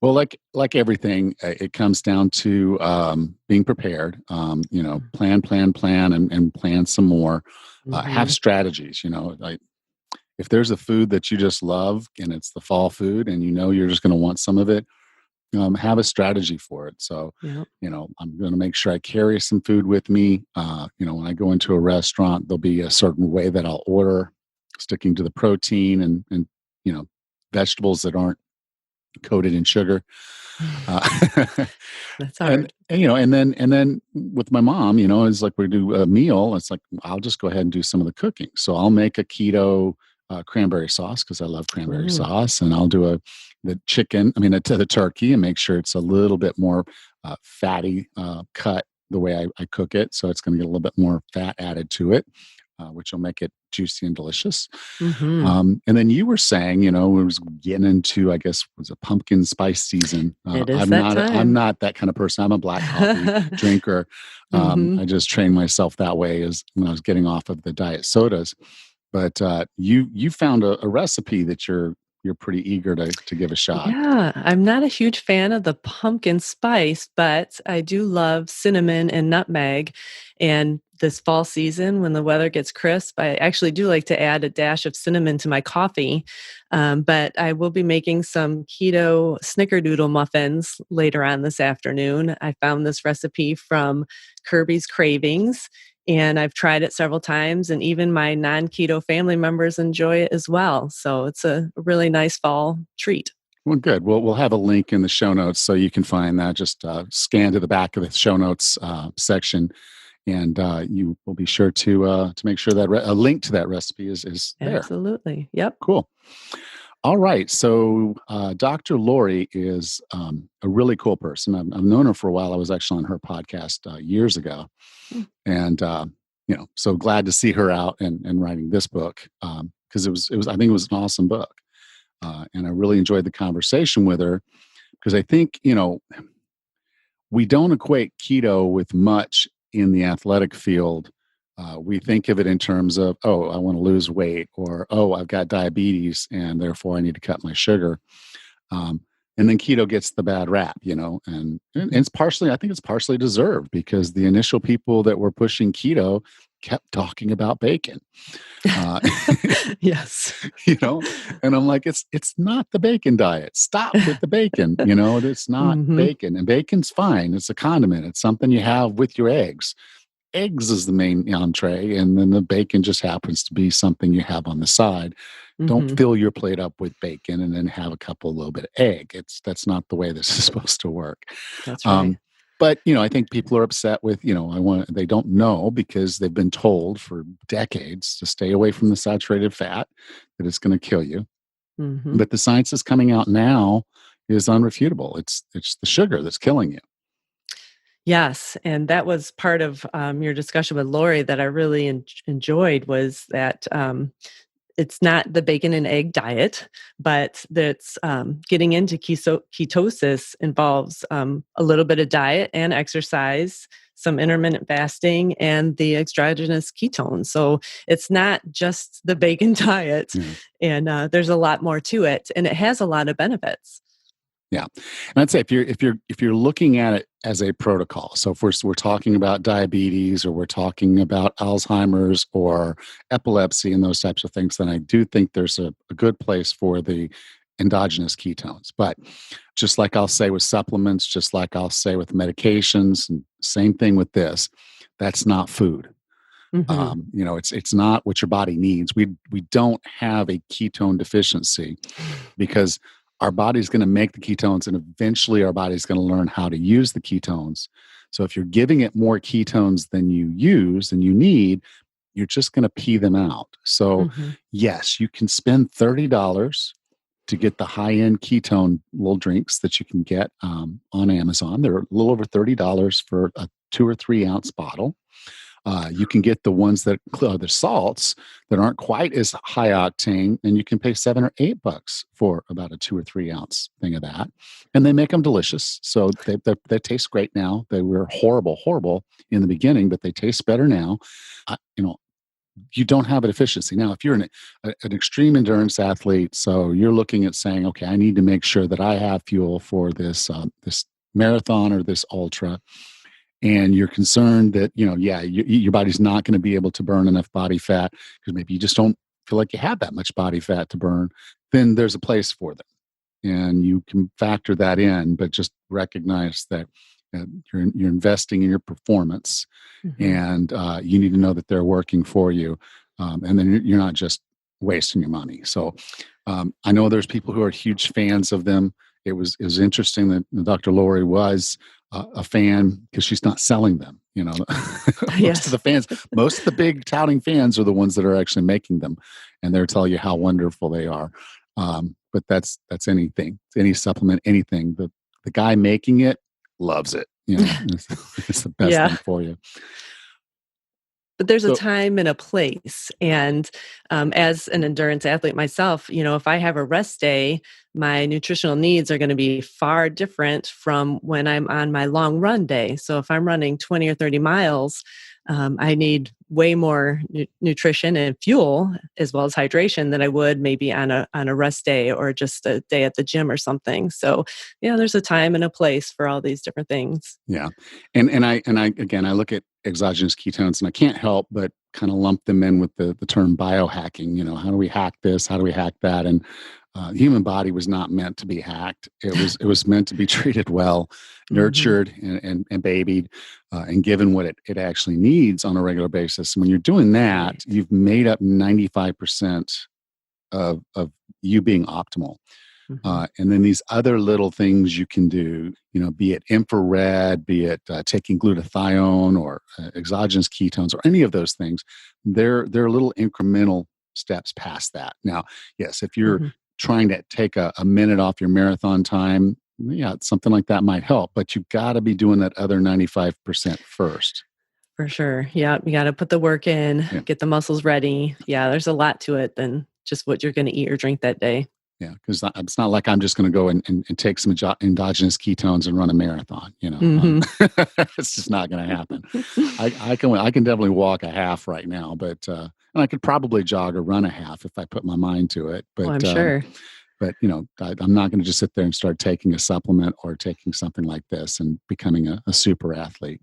Well, like everything, it comes down to being prepared. Plan, and plan some more. Have strategies. Like, if there's a food that you just love and it's the fall food, and you're just going to want some of it, have a strategy for it. So, Yeah. I'm going to make sure I carry some food with me. When I go into a restaurant, there'll be a certain way that I'll order, sticking to the protein and vegetables that aren't coated in sugar. That's hard. And then with my mom, it's like we do a meal. It's like I'll just go ahead and do some of the cooking. So I'll make a keto cranberry sauce because I love cranberry sauce, and I'll do the turkey, and make sure it's a little bit more fatty cut the way I cook it. So it's going to get a little bit more fat added to it, which will make it juicy and delicious. And then you were saying, we was getting into, I guess, was a pumpkin spice season. It is I'm that time. I'm not that kind of person. I'm a black coffee drinker. I just trained myself that way as when I was getting off of the diet sodas. But you found a recipe that you're pretty eager to give a shot. Yeah, I'm not a huge fan of the pumpkin spice, but I do love cinnamon and nutmeg. And this fall season, when the weather gets crisp, I actually do like to add a dash of cinnamon to my coffee. But I will be making some keto snickerdoodle muffins later on this afternoon. I found this recipe from Kirby's Cravings, and I've tried it several times, and even my non-keto family members enjoy it as well. So it's a really nice fall treat. Well, good. We'll have a link in the show notes so you can find that. Just scan to the back of the show notes section, and you will be sure to make sure that a link to that recipe is there. Absolutely. Yep. Cool. All right. So Dr. Lori is a really cool person. I've known her for a while. I was actually on her podcast years ago. And, so glad to see her out and writing this book, because I think it was an awesome book. And I really enjoyed the conversation with her, because I think, we don't equate keto with much in the athletic field. We think of it in terms of, oh, I want to lose weight, or, oh, I've got diabetes and therefore I need to cut my sugar. And then keto gets the bad rap, and it's partially, I think it's partially deserved, because the initial people that were pushing keto kept talking about bacon. Yes. And I'm like, it's not the bacon diet. Stop with the bacon. It's not bacon, and bacon's fine. It's a condiment. It's something you have with your eggs. Eggs is the main entree, and then the bacon just happens to be something you have on the side. Don't fill your plate up with bacon and then have a little bit of egg. That's not the way this is supposed to work. That's right. But I think people are upset with, they don't know, because they've been told for decades to stay away from the saturated fat, that it's going to kill you. But the science is coming out now is unrefutable. It's the sugar that's killing you. Yes, and that was part of your discussion with Lori that I really enjoyed, was that it's not the bacon and egg diet, but that's getting into ketosis involves a little bit of diet and exercise, some intermittent fasting, and the exogenous ketones. So it's not just the bacon diet, and there's a lot more to it, and it has a lot of benefits. Yeah, and I'd say if you're looking at it as a protocol, so if we're talking about diabetes, or we're talking about Alzheimer's or epilepsy and those types of things, then I do think there's a good place for the endogenous ketones. But just like I'll say with supplements, just like I'll say with medications, and same thing with this, that's not food. It's not what your body needs. We don't have a ketone deficiency, because our body's going to make the ketones, and eventually our body's going to learn how to use the ketones. So if you're giving it more ketones than you need, you're just going to pee them out. So yes, you can spend $30 to get the high-end ketone little drinks that you can get on Amazon. They're a little over $30 for a 2 or 3 ounce bottle. You can get the ones that the salts that aren't quite as high octane, and you can pay $7 or $8 for about a 2 or 3 ounce thing of that. And they make them delicious. So they taste great now. They were horrible in the beginning, but they taste better now. You don't have a deficiency. Now, if you're an extreme endurance athlete, so you're looking at saying, okay, I need to make sure that I have fuel for this marathon or this ultra, and you're concerned that, your body's not going to be able to burn enough body fat, because maybe you just don't feel like you have that much body fat to burn, then there's a place for them. And you can factor that in, but just recognize that you're investing in your performance, and you need to know that they're working for you. And then you're not just wasting your money. So I know there's people who are huge fans of them. It was interesting that Dr. Lori was a fan, because she's not selling them. Most of the big touting fans are the ones that are actually making them, and they're telling you how wonderful they are. But that's anything, any supplement, anything. The guy making it loves it. It's the best thing for you. But there's a time and a place. And as an endurance athlete myself, if I have a rest day, my nutritional needs are going to be far different from when I'm on my long run day. So if I'm running 20 or 30 miles, I need way more nutrition and fuel, as well as hydration, than I would maybe on a rest day, or just a day at the gym or something. So there's a time and a place for all these different things. Yeah. And I look at exogenous ketones, and I can't help but kind of lump them in with the term biohacking. How do we hack this? How do we hack that? And the human body was not meant to be hacked. It was meant to be treated well, nurtured and babied, and given what it actually needs on a regular basis. And when you're doing that, you've made up 95% of you being optimal. And then these other little things you can do, be it infrared, be it taking glutathione or exogenous ketones, or any of those things, they're little incremental steps past that. Now, yes, if you're trying to take a minute off your marathon time, something like that might help, but you've got to be doing that other 95% first. For sure. Yeah, you got to put the work in, Yeah. get the muscles ready. Yeah, there's a lot to it than just what you're going to eat or drink that day. Yeah, because it's not like I'm just going to go and take some endogenous ketones and run a marathon. Hmm. It's just not going to happen. I can definitely walk a half right now, but and I could probably jog or run a half if I put my mind to it. Oh, I'm sure. But I'm not going to just sit there and start taking a supplement or taking something like this and becoming a super athlete.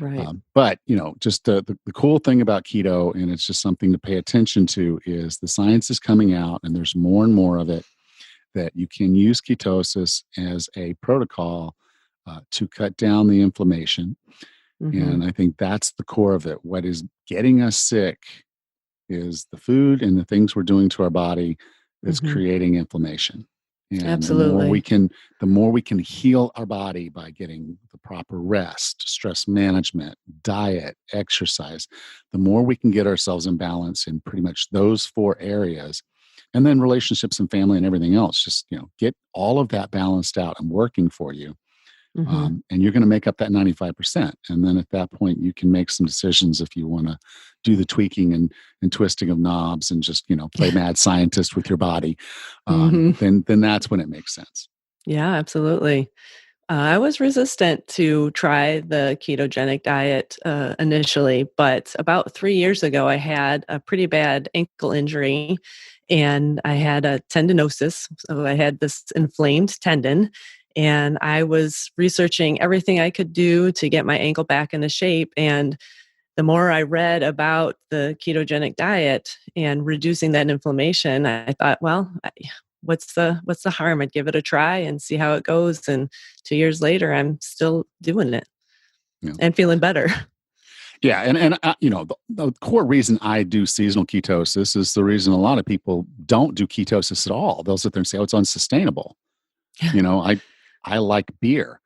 Right. But just the cool thing about keto, and it's just something to pay attention to, is the science is coming out, and there's more and more of it, that you can use ketosis as a protocol to cut down the inflammation. Hmm. And I think that's the core of it. What is getting us sick is the food and the things we're doing to our body that's Hmm. creating inflammation. And Absolutely. the more we can heal our body by getting the proper rest, stress management, diet, exercise, the more we can get ourselves in balance in pretty much those 4 areas. And then relationships and family and everything else, just get all of that balanced out and working for you. Hmm. And you're going to make up that 95%. And then at that point, you can make some decisions if you want to do the tweaking and twisting of knobs and just, play mad scientist with your body. Hmm. Then that's when it makes sense. Yeah, absolutely. I was resistant to try the ketogenic diet initially, but about 3 years ago, I had a pretty bad ankle injury and I had a tendinosis. So I had this inflamed tendon, and I was researching everything I could do to get my ankle back into shape. And the more I read about the ketogenic diet and reducing that inflammation, I thought, well, what's the harm? I'd give it a try and see how it goes. And 2 years later, I'm still doing it Yeah. and feeling better. Yeah, and the core reason I do seasonal ketosis is the reason a lot of people don't do ketosis at all. They'll sit there and say, "Oh, it's unsustainable." I like beer.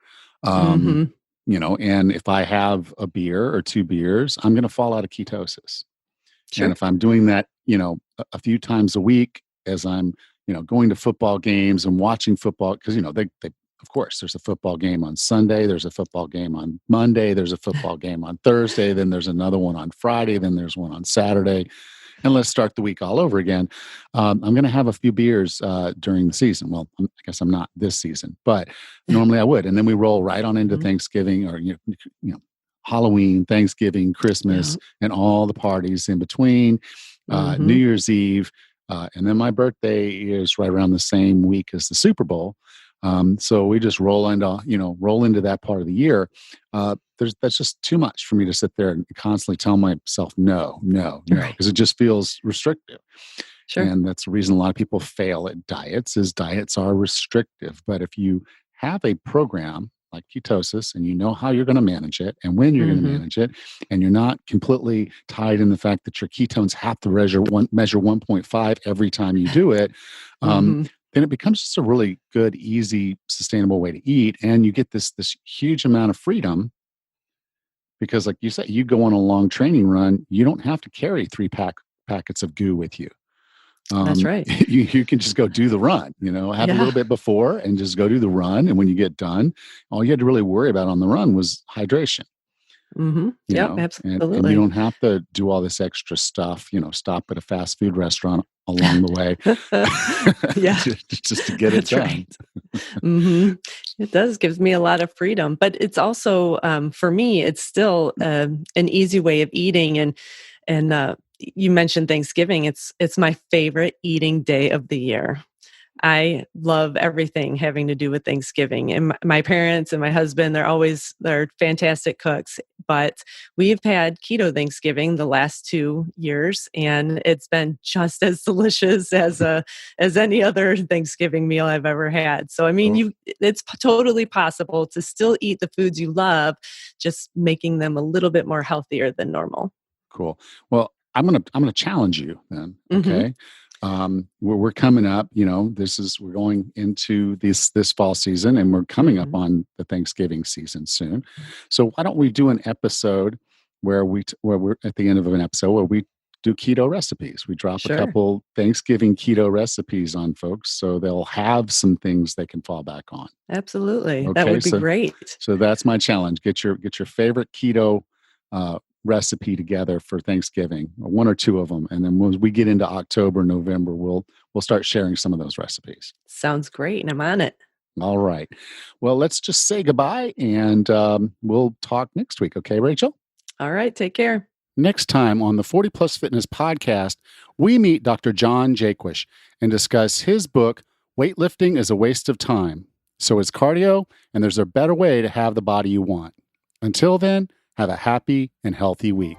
Um, Hmm. and if I have a beer or 2 beers, I'm going to fall out of ketosis. And Sure. if I'm doing that, a few times a week as I'm, going to football games and watching football, because, they, of course, there's a football game on Sunday, there's a football game on Monday, there's a football game on Thursday, then there's another one on Friday, then there's one on Saturday. And let's start the week all over again. I'm going to have a few beers during the season. Well, I guess I'm not this season, but normally I would. And then we roll right on into Mhm. Thanksgiving or Halloween, Thanksgiving, Yeah. Christmas, and all the parties in between. New Hmm. Year's Eve, and then my birthday is right around the same week as the Super Bowl. So we just roll into that part of the year. That's just too much for me to sit there and constantly tell myself no, no, no, Right. because it just feels restrictive. Sure. And that's the reason a lot of people fail at diets is diets are restrictive. But if you have a program like ketosis and you know how you're going to manage it and when you're going to Hmm. manage it, and you're not completely tied in the fact that your ketones have to measure 1.5 every time you do it, um, Hmm. then it becomes just a really good, easy, sustainable way to eat. And you get this huge amount of freedom because, like you said, you go on a long training run, you don't have to carry packets of goo with you. That's right. You can just go do the run, have a Yeah. little bit before and just go do the run. And when you get done, all you had to really worry about on the run was hydration, Hmm. Yep. and you Absolutely. don't have to do all this extra stuff, stop at a fast food restaurant along the way Yeah. just to get it That's done. right. Hmm. It does gives me a lot of freedom, but it's also for me, it's still an easy way of eating. And you mentioned Thanksgiving. It's my favorite eating day of the year. I love everything having to do with Thanksgiving. And my parents and my husband, they're fantastic cooks. But we've had keto Thanksgiving the last 2 years, and it's been just as delicious as any other Thanksgiving meal I've ever had. So I mean, Cool. it's totally possible to still eat the foods you love, just making them a little bit more healthier than normal. Cool. Well, I'm gonna challenge you then. Hmm. Okay. We're coming up. We're going into this fall season, and we're coming up Hmm. on the Thanksgiving season soon. So why don't we do an episode where we're at the end of an episode where we do keto recipes. We drop a Sure. couple Thanksgiving keto recipes on folks, so they'll have some things they can fall back on. Absolutely. That Okay. would be So great. so that's my challenge. Get your favorite keto recipe together for Thanksgiving, one or two of them. And then when we get into October, November, we'll start sharing some of those recipes. Sounds great, and I'm on it. All right. Well, let's just say goodbye, and we'll talk next week. Okay, Rachel? All right, take care. Next time on the 40 Plus Fitness podcast, we meet Dr. John Jaquish and discuss his book, Weightlifting is a Waste of Time. So is cardio, and there's a better way to have the body you want. Until then, have a happy and healthy week.